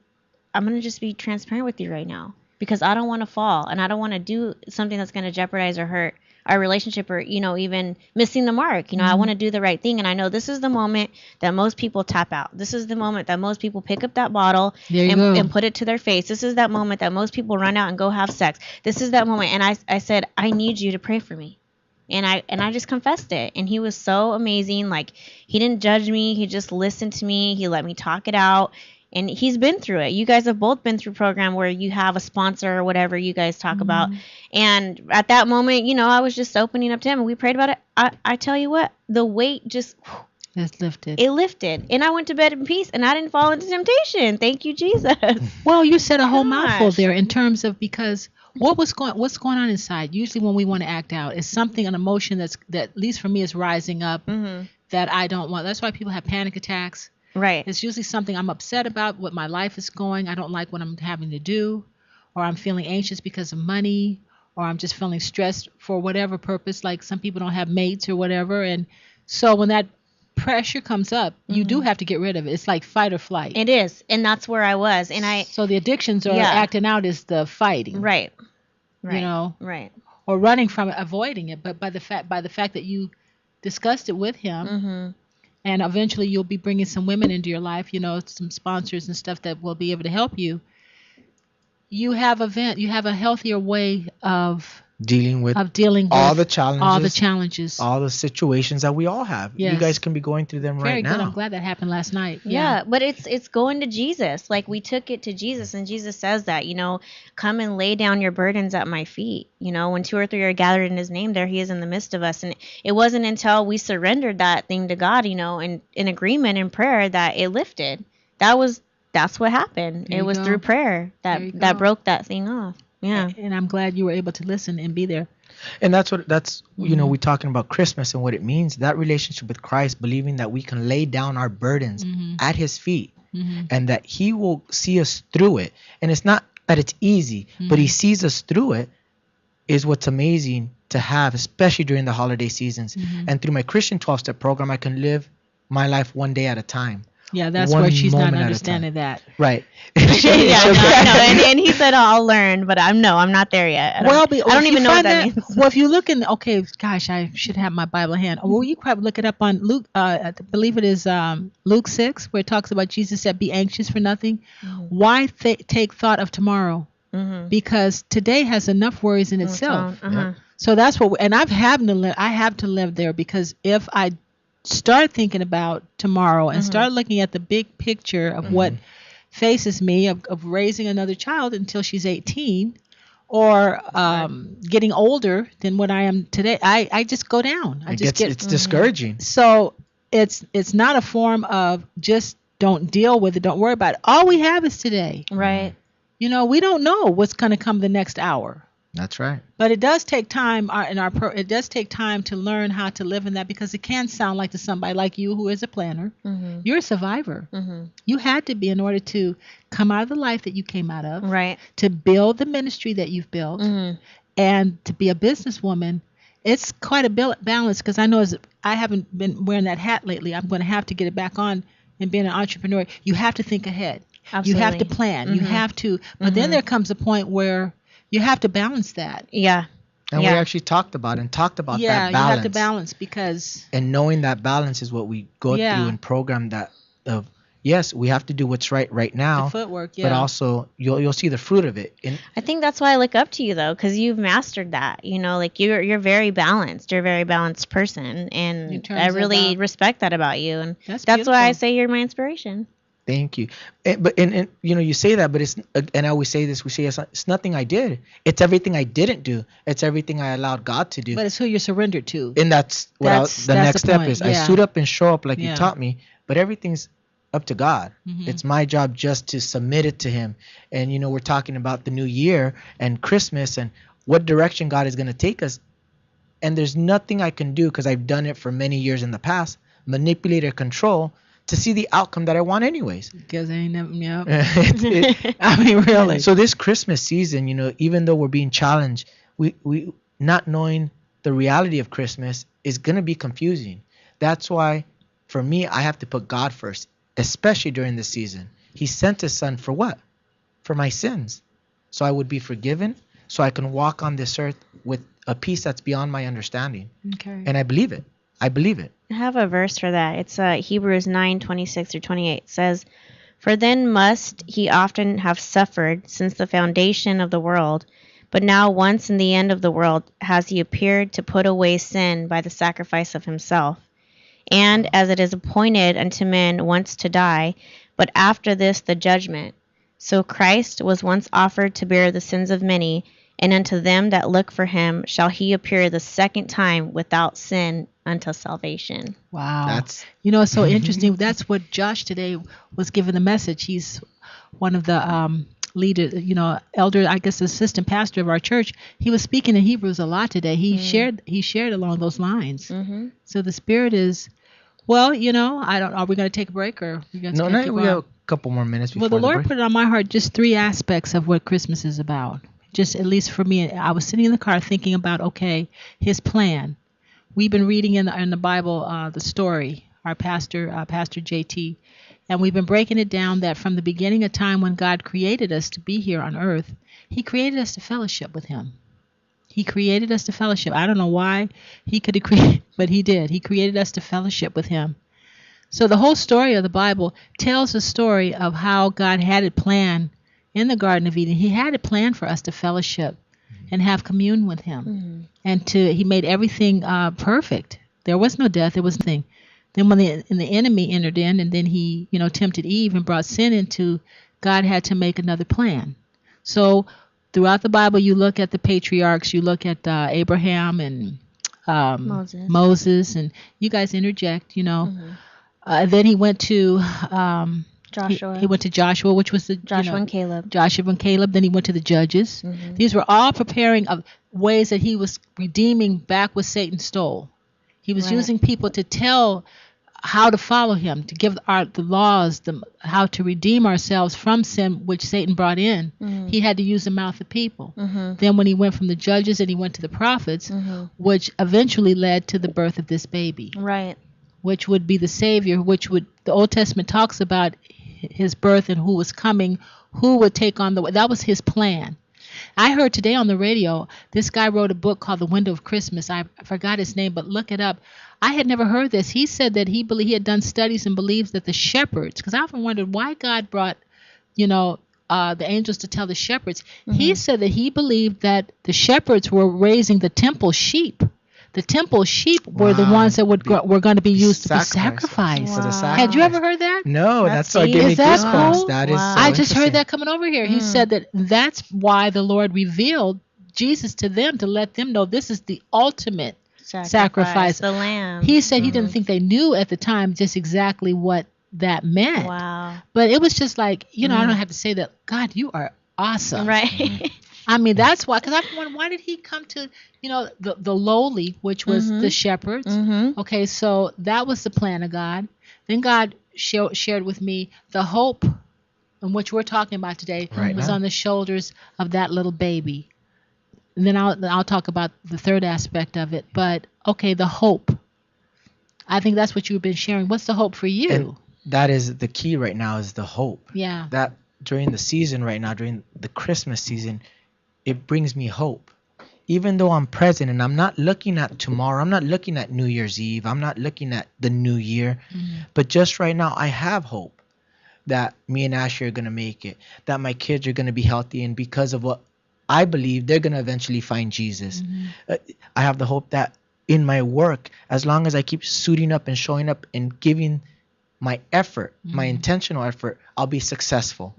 I'm going to just be transparent with you right now because I don't want to fall and I don't want to do something that's going to jeopardize or hurt our relationship or, even missing the mark. I want to do the right thing. And I know this is the moment that most people tap out. This is the moment that most people pick up that bottle and put it to their face. This is that moment that most people run out and go have sex. This is that moment. And I said, I need you to pray for me. And I just confessed it. And he was so amazing. Like, he didn't judge me. He just listened to me. He let me talk it out. And he's been through it. You guys have both been through a program where you have a sponsor or whatever you guys talk about. And at that moment, I was just opening up to him and we prayed about it. I tell you what, the weight just... It's lifted. It lifted. And I went to bed in peace and I didn't fall into temptation. Thank you, Jesus. Well, you said a whole mouthful there in terms of because... What's going on inside? Usually when we want to act out, is something, an emotion that at least for me is rising up that I don't want. That's why people have panic attacks. Right. It's usually something I'm upset about, what my life is going. I don't like what I'm having to do, or I'm feeling anxious because of money, or I'm just feeling stressed for whatever purpose. Like some people don't have mates or whatever. And so when that pressure comes up, you do have to get rid of it. It's like fight or flight. It is. And that's where I was. And so the addictions are acting out is the fighting. Right. Right. Or running from it, avoiding it. But by the fact that you discussed it with him, and eventually you'll be bringing some women into your life, some sponsors and stuff that will be able to help you. You have a healthier way of dealing with all the challenges, all the situations that we all have. Yes. You guys can be going through them right now. Very good. I'm glad that happened last night. Yeah, but it's going to Jesus. Like we took it to Jesus, and Jesus says that, come and lay down your burdens at my feet. When 2 or 3 are gathered in his name, there he is in the midst of us. And it wasn't until we surrendered that thing to God, in agreement in prayer that it lifted. That's what happened. It was through prayer that broke that thing off. Yeah. And I'm glad you were able to listen and be there. And that's we're talking about Christmas and what it means, that relationship with Christ, believing that we can lay down our burdens at his feet and that he will see us through it. And it's not that it's easy, but he sees us through it is what's amazing to have, especially during the holiday seasons. And through my Christian 12-step program, I can live my life one day at a time. Yeah, that's where she's not understanding that. Right. And he said, I'll learn, but I'm not there yet. I don't even know what that means. Well, if you look in, gosh, I should have my Bible in hand. Well, you probably look it up on Luke, I believe it is Luke 6, where it talks about Jesus said, be anxious for nothing. Why take thought of tomorrow? Because today has enough worries in itself. So that's what, and I have to live there, because if I start thinking about tomorrow and start looking at the big picture of what faces me of raising another child until she's 18 or getting older than what I am today, I just go down. It's discouraging. So it's not a form of just don't deal with it, don't worry about it. All we have is today. Right. We don't know what's going to come the next hour. That's right. But it does take time it does take time to learn how to live in that, because it can sound like to somebody like you who is a planner, you're a survivor. You had to be in order to come out of the life that you came out of, right? To build the ministry that you've built, and to be a businesswoman. It's quite a balance, because I know I haven't been wearing that hat lately. I'm going to have to get it back on and being an entrepreneur. You have to think ahead. Absolutely. You have to plan. You have to. But then there comes a point where you have to balance that. Yeah. And we actually talked about that balance. Yeah, you have to balance, because... And knowing that balance is what we go through and program that of, yes, we have to do what's right now, The footwork, yeah. but also you'll see the fruit of it. And I think that's why I look up to you though, because you've mastered that. You know, like you're very balanced. You're a very balanced person, In and terms I of, really respect that about you. And That's that's why I beautiful. say you're my inspiration. thank you. And you know, you say that, but it's, and I always say this, we say it's nothing I did. It's everything I didn't do. It's everything I allowed God to do. But it's who you're surrendered to. And that's what That's the next the step point, is. I yeah. suit up and show up like you Yeah. taught me, but everything's up to God. Mhm. It's my job just to submit it to Him. And you know, we're talking about the new year and Christmas and what direction God is going to take us. And there's nothing I can do, because I've done it for many years in the past, manipulate or control to see the outcome that I want anyways. Because I ain't never, yeah. It- I mean, really. so this Christmas season, you know, even though we're being challenged, we not knowing the reality of Christmas is going to be confusing. That's why for me, I have to put God first, especially during this season. He sent his son for what? For my sins. So I would be forgiven, so I can walk on this earth with a peace that's beyond my understanding. Okay. And I believe it. I believe it. I have a verse for that. It's Hebrews 9:26-28. It says, "For then must he often have suffered since the foundation of the world, but now once in the end of the world has he appeared to put away sin by the sacrifice of himself. And as it is appointed unto men once to die, but after this the judgment. So Christ was once offered to bear the sins of many, and unto them that look for him shall he appear the second time without sin unto salvation." Wow. That's You know, it's so interesting. That's what Josh today was given the message. He's one of the leader, you know, elder, I guess, assistant pastor of our church. He was speaking in Hebrews a lot today. He shared along those lines. Mm-hmm. So the spirit is, well, you know, I don't. Are we going to take a break, or we going to no, keep we on? have a couple more minutes before Well, the Lord break. put it on my heart just 3 aspects of what Christmas is about. Just at least for me, I was sitting in the car thinking about, okay, His plan. We've been reading in the Bible the story, our pastor JT, and we've been breaking it down that from the beginning of time when God created us to be here on earth, He created us to fellowship with Him. He created us to fellowship. I don't know why He could have created, but He did. He created us to fellowship with Him. So the whole story of the Bible tells the story of how God had it planned in the Garden of Eden. He had it planned for us to fellowship and have commune with Him. Mm-hmm. And He made everything perfect. There was no death. There was nothing. Then when the enemy entered in, and then he, you know, tempted Eve and brought sin into, God had to make another plan. So throughout the Bible, you look at the patriarchs, you look at Abraham and Moses, and you guys interject, you know. Mm-hmm. Then he went to Joshua. He went to Joshua, which was Joshua and Caleb. Joshua and Caleb. Then he went to the judges. Mm-hmm. These were all preparing of ways that he was redeeming back what Satan stole. He was Right. using people to tell how to follow him, to give the laws, how to redeem ourselves from sin, which Satan brought in. Mm-hmm. He had to use the mouth of people. Mm-hmm. Then when he went from the judges and he went to the prophets, Mm-hmm. which eventually led to the birth of this baby, Right. which would be the Savior, the Old Testament talks about his birth and who was coming, who would take on that was his plan. I heard today on the radio, this guy wrote a book called The Window of Christmas. I forgot his name, but look it up. I had never heard this. He said that he had done studies and believes that the shepherds, because I often wondered why God brought, you know, the angels to tell the shepherds. Mm-hmm. He said that he believed that the shepherds were raising the temple sheep. The temple sheep were the Wow. ones that were going to be used to be Sacrificed. sacrificed. For the Wow. sacrifice. Had you ever heard that? No, That's that's what deep. gave me Is that goosebumps. cool? That is Wow. so I just heard interesting. that coming over here. He said that that's why the Lord revealed Jesus to them, to let them know this is the ultimate sacrifice. The lamb. He said he didn't think they knew at the time just exactly what that meant. Wow. But it was just like, you know, I don't have to say that. God, you are awesome. Right. I mean, that's why, because I wonder, why did he come to, you know, the lowly, which was the shepherds. Mm-hmm. Okay, so that was the plan of God. Then God shared with me the hope in which we're talking about today Right was now. on the shoulders of that little baby. And then I'll talk about the third aspect of it. But okay, the hope. I think that's what you've been sharing. What's the hope for you? And that is the key right now, is the hope. Yeah. That during the season right now, during the Christmas season, it brings me hope. Even though I'm present and I'm not looking at tomorrow, I'm not looking at New Year's Eve, I'm not looking at the new year, but just right now I have hope. that me and Ashley are going to make it, that my kids are going to be healthy, and because of what I believe, they're going to eventually find Jesus. I have the hope that in my work, as long as I keep suiting up and showing up and giving my effort, my intentional effort, I'll be successful.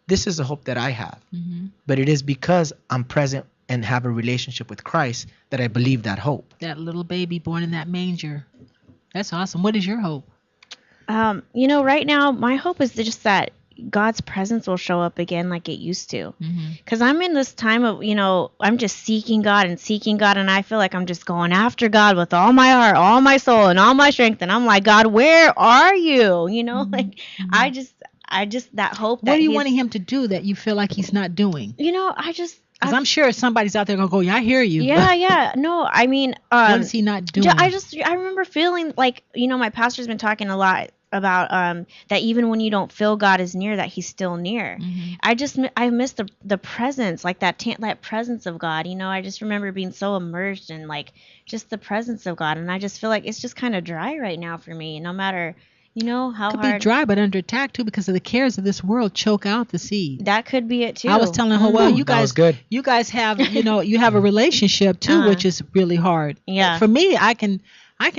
This is the hope that I have. But it is because I'm present and have a relationship with Christ that I believe that hope. That little baby born in that manger. That's awesome. What is your hope? Right now, my hope is just that God's presence will show up again like it used to. Because I'm in this time of, I'm just seeking God, and I feel like I'm just going after God with all my heart, all my soul, and all my strength. And I'm like, God, where are you? I just that hope. What are you wanting him to do that you feel like he's not doing? Because I'm sure somebody's out there going to go, yeah, I hear you. Yeah. No, I mean, what is he not doing? I remember feeling like, my pastor's been talking a lot about that even when you don't feel God is near, that he's still near. I miss the presence, like that presence of God. I just remember being so immersed in like just the presence of God, and I just feel like it's just kind of dry right now for me. No matter how could hard. Be dry, but under attack too, because of the cares of this world choke out the seed. That could be it too. I was telling her, well, you guys have, you have a relationship too, which is really hard. Yeah. For me, I can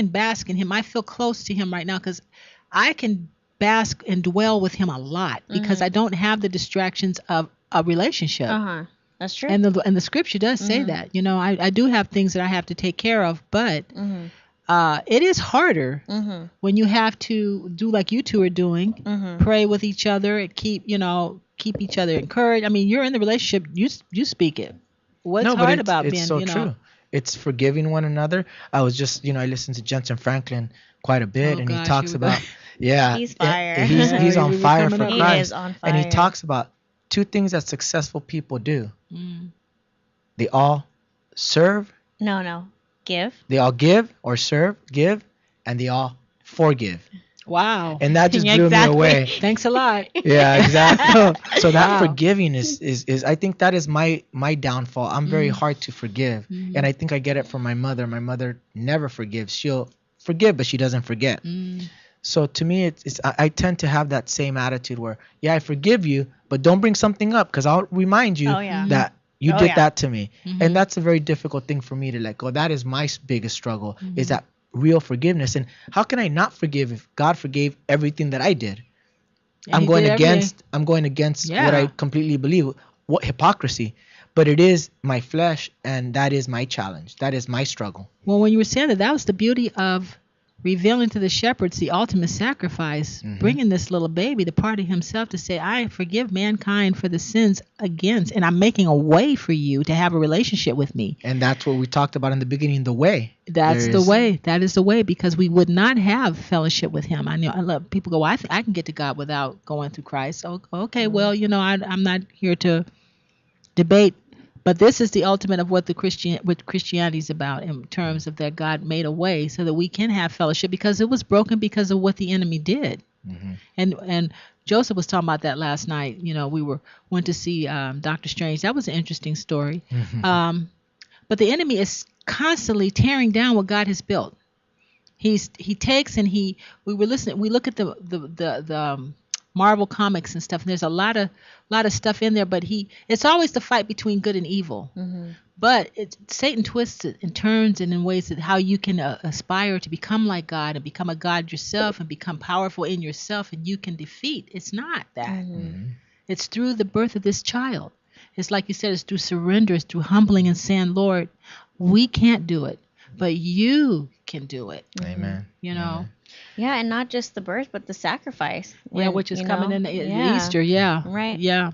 bask in him. I feel close to him right now because I can bask and dwell with him a lot because I don't have the distractions of a relationship. That's true. And the scripture does say that. I do have things that I have to take care of, but it is harder when you have to do like you two are doing, pray with each other and keep each other encouraged. I mean, you're in the relationship, you speak it. What's hard about being, so true. It's forgiving one another. I was just, I listened to Jensen Franklin quite a bit, and he talks about, he's fire. He's on fire for Christ. He is on fire. And he talks about two things that successful people do. They all serve. No. Give. They all give or serve, give, and they all forgive. Wow. And that just blew me away. Thanks a lot. Yeah, exactly. So that forgiving is I think that is my downfall. I'm very hard to forgive. And I think I get it from my mother. My mother never forgives. She'll forgive, but she doesn't forget. So to me, I tend to have that same attitude where, I forgive you, but don't bring something up because I'll remind you that you did that to me. And that's a very difficult thing for me to let go. That is my biggest struggle, is that real forgiveness. And how can I not forgive if God forgave everything that I did? I'm going against what I completely believe. What hypocrisy. But it is my flesh, and that is my challenge. That is my struggle. Well, when you were saying that was the beauty of revealing to the shepherds the ultimate sacrifice, bringing this little baby, the part of himself, to say, I forgive mankind for the sins against, and I'm making a way for you to have a relationship with me. And that's what we talked about in the beginning, the way. That's the way. That is the way, because we would not have fellowship with him. I love people go, well, I can get to God without going through Christ. So, okay, well, I'm not here to debate. But this is the ultimate of what Christianity is about, in terms of that God made a way so that we can have fellowship, because it was broken because of what the enemy did. And Joseph was talking about that last night. We went to see Dr. Strange. That was an interesting story. But the enemy is constantly tearing down what God has built. He takes and we look at the Marvel comics and stuff, and there's a lot of stuff in there, but it's always the fight between good and evil. But Satan twists it and turns it in ways that how you can aspire to become like God and become a God yourself and become powerful in yourself, and you can defeat. It's not that. It's through the birth of this child. It's like you said, it's through surrender, it's through humbling and saying, Lord, we can't do it, but you can do it. Amen. Amen. Yeah, and not just the birth, but the sacrifice. Which is coming in Easter. Yeah. Right. Yeah.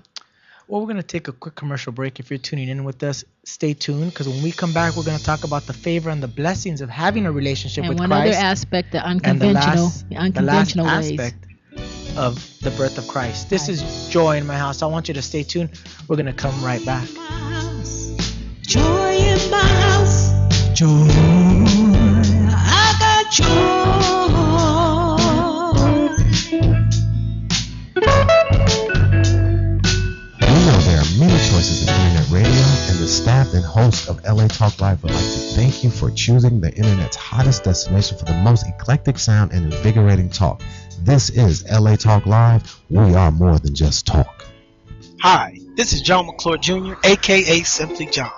Well, we're going to take a quick commercial break. If you're tuning in with us, stay tuned, because when we come back, we're going to talk about the favor and the blessings of having a relationship with Christ. And one other aspect, the unconventional ways. Aspect of the birth of Christ. This is Joy in My House. I want you to stay tuned. We're going to come right back. Joy in my house. Joy. I got joy. There are many choices in internet radio, and the staff and host of LA Talk Live would like to thank you for choosing the internet's hottest destination for the most eclectic sound and invigorating talk. This is LA Talk Live. We are more than just talk. Hi, this is John McClure Jr., aka Simply John,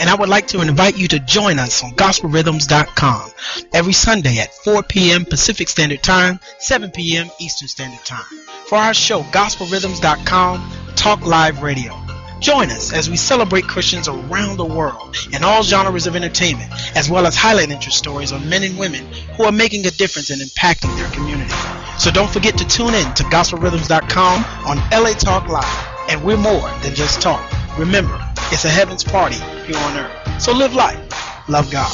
and I would like to invite you to join us on gospelrhythms.com every Sunday at 4 p.m. Pacific Standard Time, 7 p.m. Eastern Standard Time for our show gospelrhythms.com Talk Live Radio. Join us as we celebrate Christians around the world in all genres of entertainment, as well as highlight interest stories on men and women who are making a difference and impacting their community. So don't forget to tune in to gospelrhythms.com on LA Talk Live. And we're more than just talk. Remember, it's a heaven's party here on earth. So live life. Love God.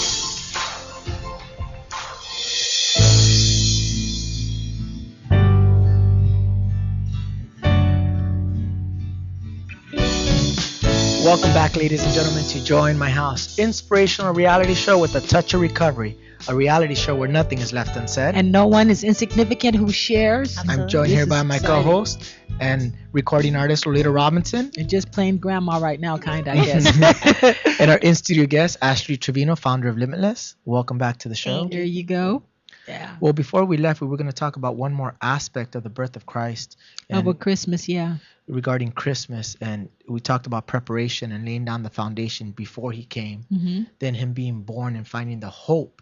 Welcome back, ladies and gentlemen, to Joy in My House, inspirational reality show with a touch of recovery. A reality show where nothing is left unsaid. And no one is insignificant who shares. Absolutely. I'm joined here by my exciting. co-host and recording artist, Lolita Robinson. And just plain grandma right now, kind of, I guess. And our in-studio guest, Ashley Trevino, founder of Limitless. Welcome back to the show. There you go. Yeah. Well, before we left, we were going to talk about one more aspect of the birth of Christ. Over Christmas, yeah. Regarding Christmas, and we talked about preparation and laying down the foundation before he came, then him being born and finding the hope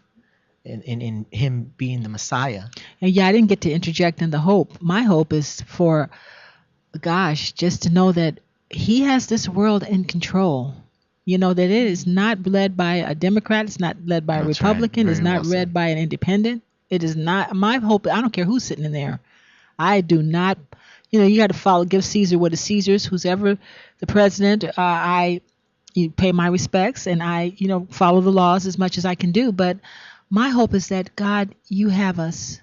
in him being the Messiah. And yeah, I didn't get to interject in the hope. My hope is for, just to know that he has this world in control. You know, that it is not led by a Democrat, it's not led by a That's Republican, right. it's Very not well led said. by an independent. It is not my hope. I don't care who's sitting in there. I do not, you got to give Caesar what is Caesar's, who's ever the president. You pay my respects, and I, follow the laws as much as I can do. But my hope is that, God, you have us,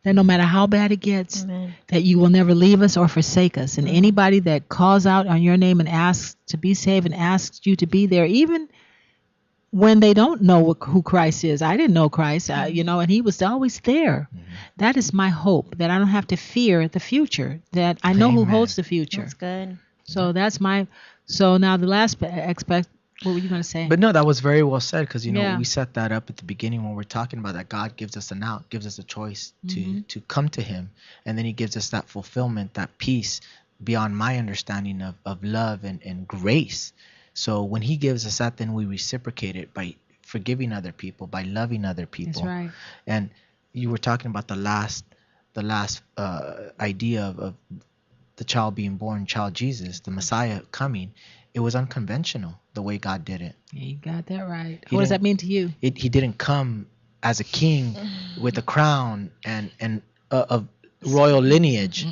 that no matter how bad it gets, Amen. that you will never leave us or forsake us. And anybody that calls out on your name and asks to be saved and asks you to be there, even when they don't know who Christ is. I didn't know Christ, and he was always there. That is my hope, that I don't have to fear the future, that I know who Amen. holds the future. That's good. So that's so now the last aspect, what were you going to say? But no, that was very well said, because Yeah. we set that up at the beginning when we're talking about that God gives us an out, gives us a choice to come to him, and then he gives us that fulfillment, that peace beyond my understanding of love and grace. So when he gives us that, then we reciprocate it by forgiving other people, by loving other people. That's right. And you were talking about the last idea of the child being born, child Jesus, the Messiah coming. It was unconventional the way God did it. Yeah, you got that right. He What does didn't- that mean to you? He didn't come as a king with a crown and of royal lineage.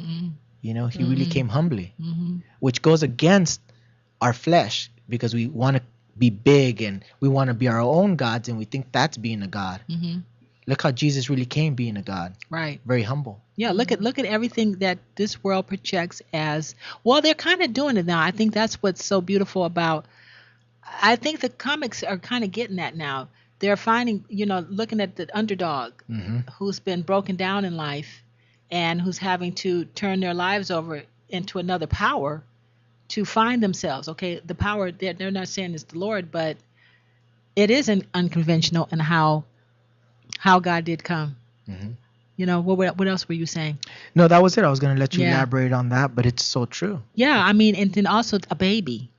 He really came humbly, which goes against our flesh, because we want to be big and we want to be our own gods, and we think that's being a god. Look how Jesus really came being a god. Right. Very humble. Yeah, look at everything that this world projects as. Well, they're kind of doing it now. I think that's what's so beautiful about. I think the comics are kind of getting that now. They're finding, looking at the underdog who's been broken down in life and who's having to turn their lives over into another power to find themselves. Okay, the power, they're not saying it's the Lord, but it is unconventional in how God did come. What else were you saying? No, that was it. I was going to let you Yeah. elaborate on that, but it's so true. Yeah, I mean, and then also a baby.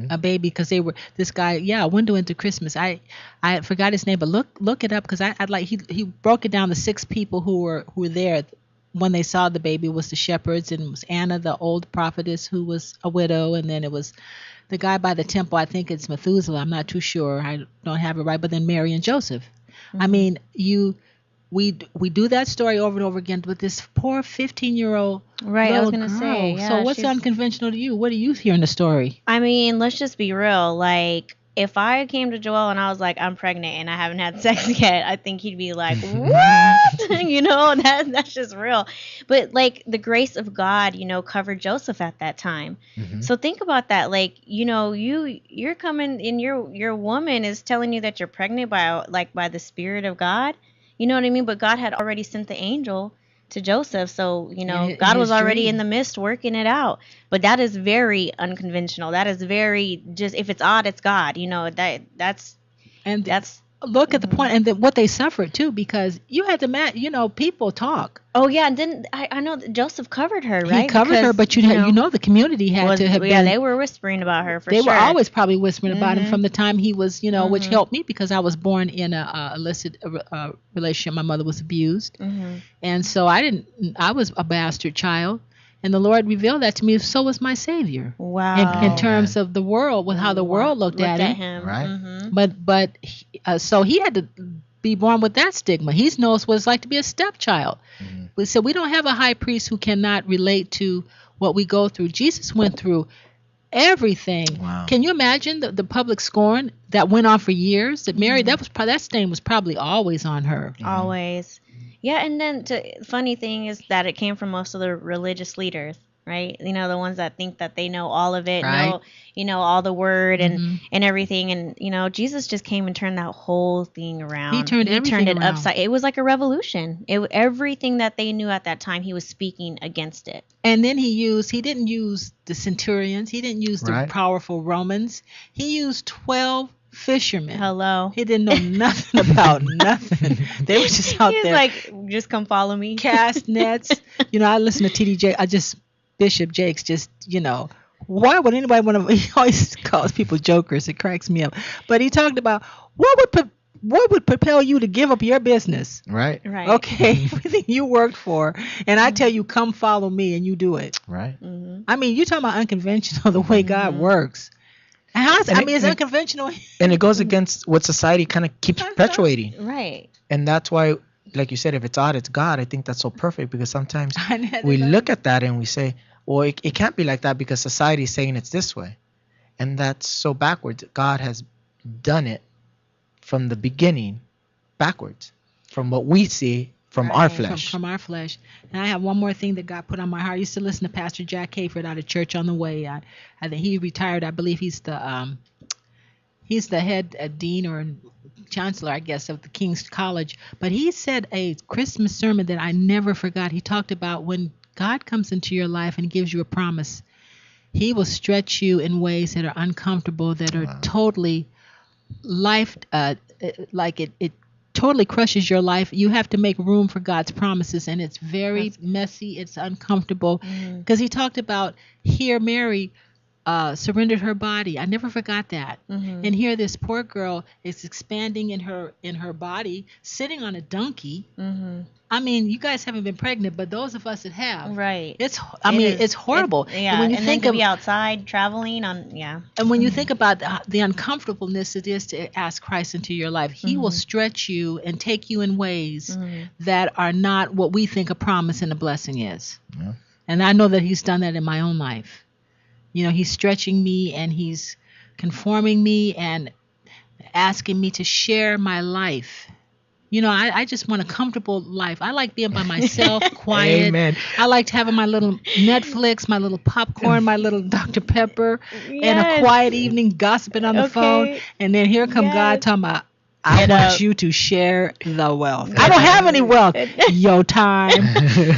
A baby, because they were this guy. Yeah, a window into Christmas. I forgot his name, but look it up, because I'd like he broke it down. The 6 people who were there when they saw the baby was the shepherds, and it was Anna, the old prophetess, who was a widow, and then it was the guy by the temple. I think it's Methuselah. I'm not too sure. I don't have it right. But then Mary and Joseph. I mean, we do that story over and over again with this poor 15-year-old Right, I was little gonna girl. say, yeah, So what's she's- unconventional to you? What do you hear in the story? I mean, let's just be real. Like, if I came to Joel and I was like, I'm pregnant and I haven't had sex yet, I think he'd be like, what? That's just real. But like the grace of God, covered Joseph at that time. So think about that. Like, you're coming and your woman is telling you that you're pregnant by the Spirit of God. You know what I mean? But God had already sent the angel to Joseph. So, In God was his already dream. in the midst working it out. But that is very unconventional. That is very just, if it's odd, it's God. That's And look at the point, and then what they suffered too, because you had to people talk. Oh yeah, and then I know that Joseph covered her, right? He covered her, but the community had to have been. Yeah, they were whispering about her for sure. They were always probably whispering about him from the time he was, which helped me because I was born in a illicit relationship. My mother was abused, and so I was a bastard child. And the Lord revealed that to me. So was my Savior. Wow. In terms of the world, with how the world looked at him. Right. But so he had to be born with that stigma. He knows what it's like to be a stepchild. So we don't have a high priest who cannot relate to what we go through. Jesus went through everything. Wow. Can you imagine the public scorn that went on for years? That Mary, that stain was probably always on her. Always. Yeah, and then funny thing is that it came from most of the religious leaders, right? The ones that think that they know all of it, right. know all the word and everything. And, Jesus just came and turned that whole thing around. He turned it around. Upside. It was like a revolution. Everything that they knew at that time, he was speaking against it. And then he didn't use the centurions. He didn't use the powerful Romans. He used 12 fishermen. Hello. He didn't know nothing about nothing. They were just out there. He was like, just come follow me. Cast nets. I listen to TD Bishop Jakes why would anybody want to, he always calls people jokers. It cracks me up. But he talked about what would propel you to give up your business? Right. Okay. Everything you worked for. And I tell you, come follow me, and you do it. Right. I mean, you're talking about unconventional, the way God works. It's unconventional. And it goes against what society kind of keeps perpetuating. Right. And that's why, like you said, if it's odd, it's God. I think that's so perfect because sometimes we look at that and we say, well, it can't be like that because society is saying it's this way. And that's so backwards. God has done it from the beginning backwards, from what we see from our flesh. From our flesh. And I have one more thing that God put on my heart. I used to listen to Pastor Jack Hayford out of Church on the Way. I think he retired. I believe he's the head dean or chancellor, I guess, of the King's College. But he said a Christmas sermon that I never forgot. He talked about when God comes into your life and gives you a promise, he will stretch you in ways that are uncomfortable, that are totally life, like it totally crushes your life. You have to make room for God's promises, and it's very messy. It's uncomfortable because he talked about here Mary surrendered her body. I never forgot that. And here this poor girl is expanding in her body, sitting on a donkey. I mean, you guys haven't been pregnant, but those of us that have, right? It's horrible. And when you think to be outside traveling and when you think about the uncomfortableness it is to ask Christ into your life, he will stretch you and take you in ways that are not what we think a promise and a blessing is. Yeah. And I know that he's done that in my own life. He's stretching me and he's conforming me and asking me to share my life. I just want a comfortable life. I like being by myself, quiet. Amen. I liked having my little Netflix, my little popcorn, my little Dr. Pepper, and a quiet evening gossiping on the phone. And then here come God talking about, I want you to share the wealth. I don't have any wealth. Your time.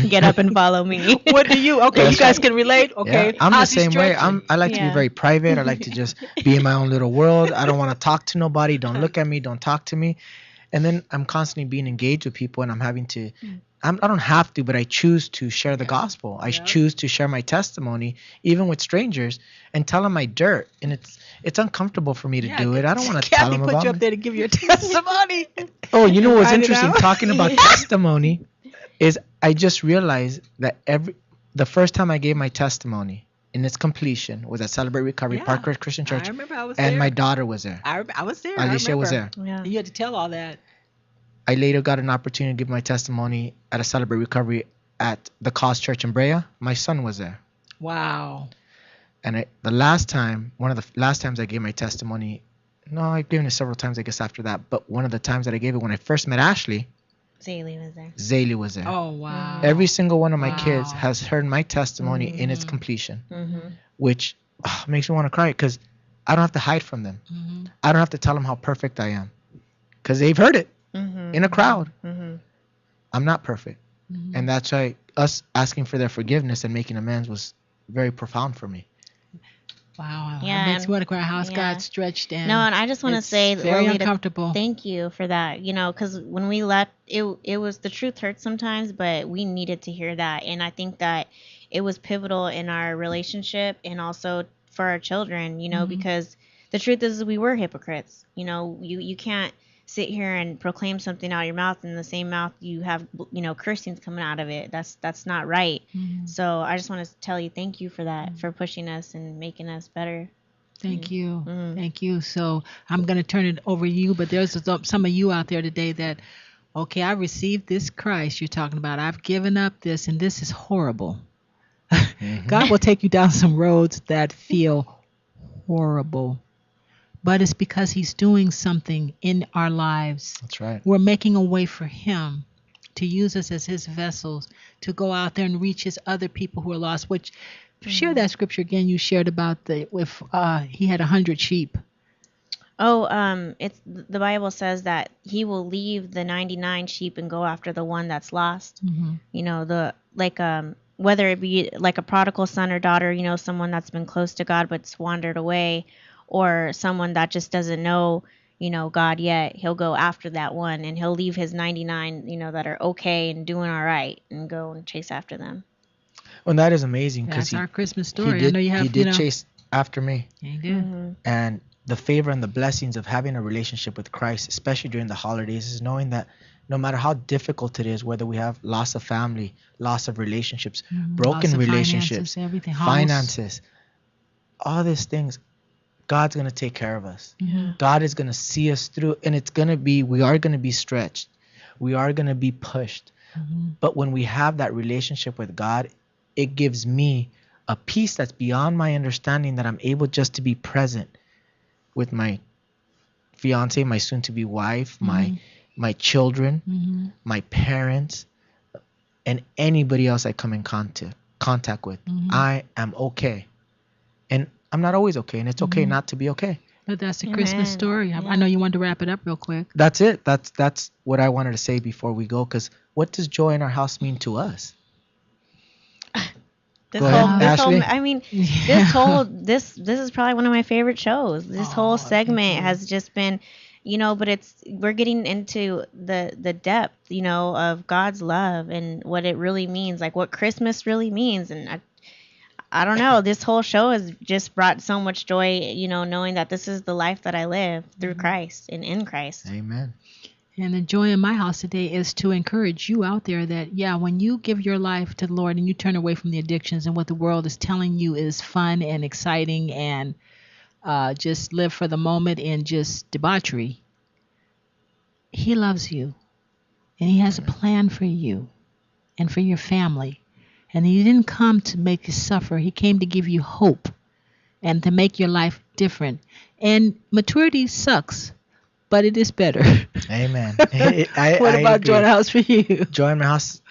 Get up and follow me. What do you? Okay, you guys can relate. Okay, yeah, I'm the same way. I like to be very private. I like to just be in my own little world. I don't want to talk to nobody. Don't look at me. Don't talk to me. And then I'm constantly being engaged with people, and I'm having to. I don't have to, but I choose to share the gospel. I choose to share my testimony, even with strangers, and tell them my dirt. And it's uncomfortable for me to do it. I don't want to tell them about it. Put you up there to give your testimony. Oh, you know what's interesting? Talking about testimony is I just realized that the first time I gave my testimony in its completion was at Celebrate Recovery, Parkhurst Christian Church. I remember I was and there. my daughter was there. I was there. Alicia was there. Yeah. You had to tell all that. I later got an opportunity to give my testimony at a Celebrate Recovery at the Cause Church in Brea. My son was there. Wow. And one of the last times I gave my testimony, no, I've given it several times, I guess, after that. But one of the times that I gave it, when I first met Ashley, Zaylee was there. Oh, wow. Every single one of my kids has heard my testimony in its completion, which makes me want to cry because I don't have to hide from them. I don't have to tell them how perfect I am because they've heard it in a crowd. I'm not perfect. And that's why us asking for their forgiveness and making amends was very profound for me. Wow. Yeah, It makes me and- want to cry. House yeah. got stretched and No, and I just want to it's say, very Lolita, uncomfortable. thank you for that. Because when we left, it was the truth hurts sometimes, but we needed to hear that, and I think that it was pivotal in our relationship and also for our children. Because the truth is we were hypocrites. You can't sit here and proclaim something out of your mouth, and in the same mouth you have cursings coming out of it. That's not right. So I just want to tell you thank you for that, for pushing us and making us better. Thank you. Thank you. So I'm going to turn it over to you, but there's some of you out there today that, okay, I received this Christ you're talking about. I've given up this, and this is horrible. God will take you down some roads that feel horrible, but it's because he's doing something in our lives. That's right. We're making a way for him to use us as his vessels to go out there and reach his other people who are lost. Which share that scripture again you shared about if he had 100 sheep. It's the Bible says that he will leave the 99 sheep and go after the one that's lost. Whether it be like a prodigal son or daughter, someone that's been close to God but's wandered away, or someone that just doesn't know, God yet. He'll go after that one, and he'll leave his 99, that are okay and doing all right, and go and chase after them. Well, that is amazing because That's our Christmas story. He I know you have. He did chase after me. Yeah, he did. And the favor and the blessings of having a relationship with Christ, especially during the holidays, is knowing that no matter how difficult it is, whether we have loss of family, loss of relationships, broken Loss of relationships, finances, everything, house. finances, all these things, God's going to take care of us. God is going to see us through, and we are going to be stretched. We are going to be pushed. But when we have that relationship with God, it gives me a peace that's beyond my understanding, that I'm able just to be present with my fiance, my soon-to-be wife, my children, my parents, and anybody else I come in contact with. I am okay. And I'm not always okay, and it's okay not to be okay. But that's the Christmas story. I know you wanted to wrap it up real quick. That's it. That's what I wanted to say before we go, because what does joy in our house mean to us? This Go ahead, Ashley. This is probably one of my favorite shows. This whole segment has just been, but we're getting into the depth, of God's love and what it really means, like what Christmas really means. And I don't know, this whole show has just brought so much joy, knowing that this is the life that I live through Christ and in Christ. Amen. And the joy in my house today is to encourage you out there that, when you give your life to the Lord and you turn away from the addictions and what the world is telling you is fun and exciting and just live for the moment and just debauchery, he loves you. And he has a plan for you and for your family. And he didn't come to make you suffer. He came to give you hope and to make your life different. And maturity sucks, but it is better. Amen. What about joy in the house for you? Joy in my house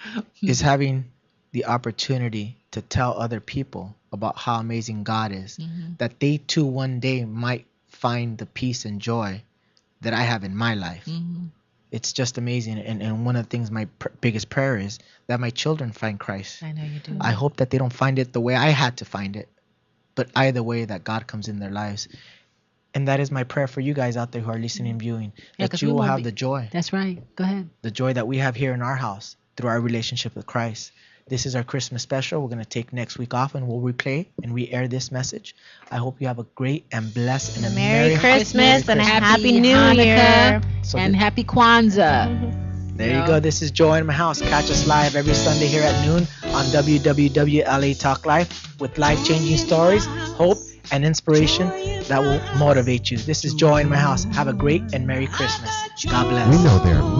is having the opportunity to tell other people about how amazing God is, that they too one day might find the peace and joy that I have in my life. It's just amazing. And one of the things my biggest prayer is that my children find Christ. I know you do. I hope that they don't find it the way I had to find it, but either way that God comes in their lives. And that is my prayer for you guys out there who are listening and viewing, that you will have the joy. That's right. Go ahead. The joy that we have here in our house through our relationship with Christ. This is our Christmas special. We're going to take next week off and we'll replay and re-air this message. I hope you have a great and blessed and a Merry Christmas and a Happy New Hanukkah Year. And Happy Kwanzaa. There you go. This is Joy in My House. Catch us live every Sunday here at noon on WWWLA Talk Live with life-changing stories, hope, and inspiration that will motivate you. This is Joy in My House. Have a great and Merry Christmas. God bless. We know there are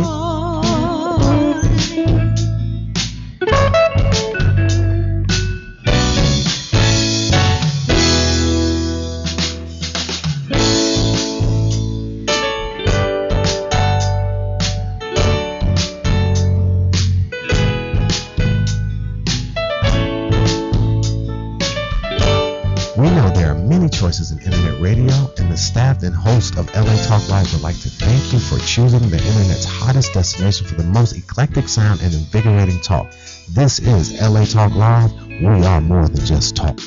choices in internet radio, and the staff and host of LA Talk Live would like to thank you for choosing the internet's hottest destination for the most eclectic sound and invigorating talk. This is LA Talk Live. We are more than just talk.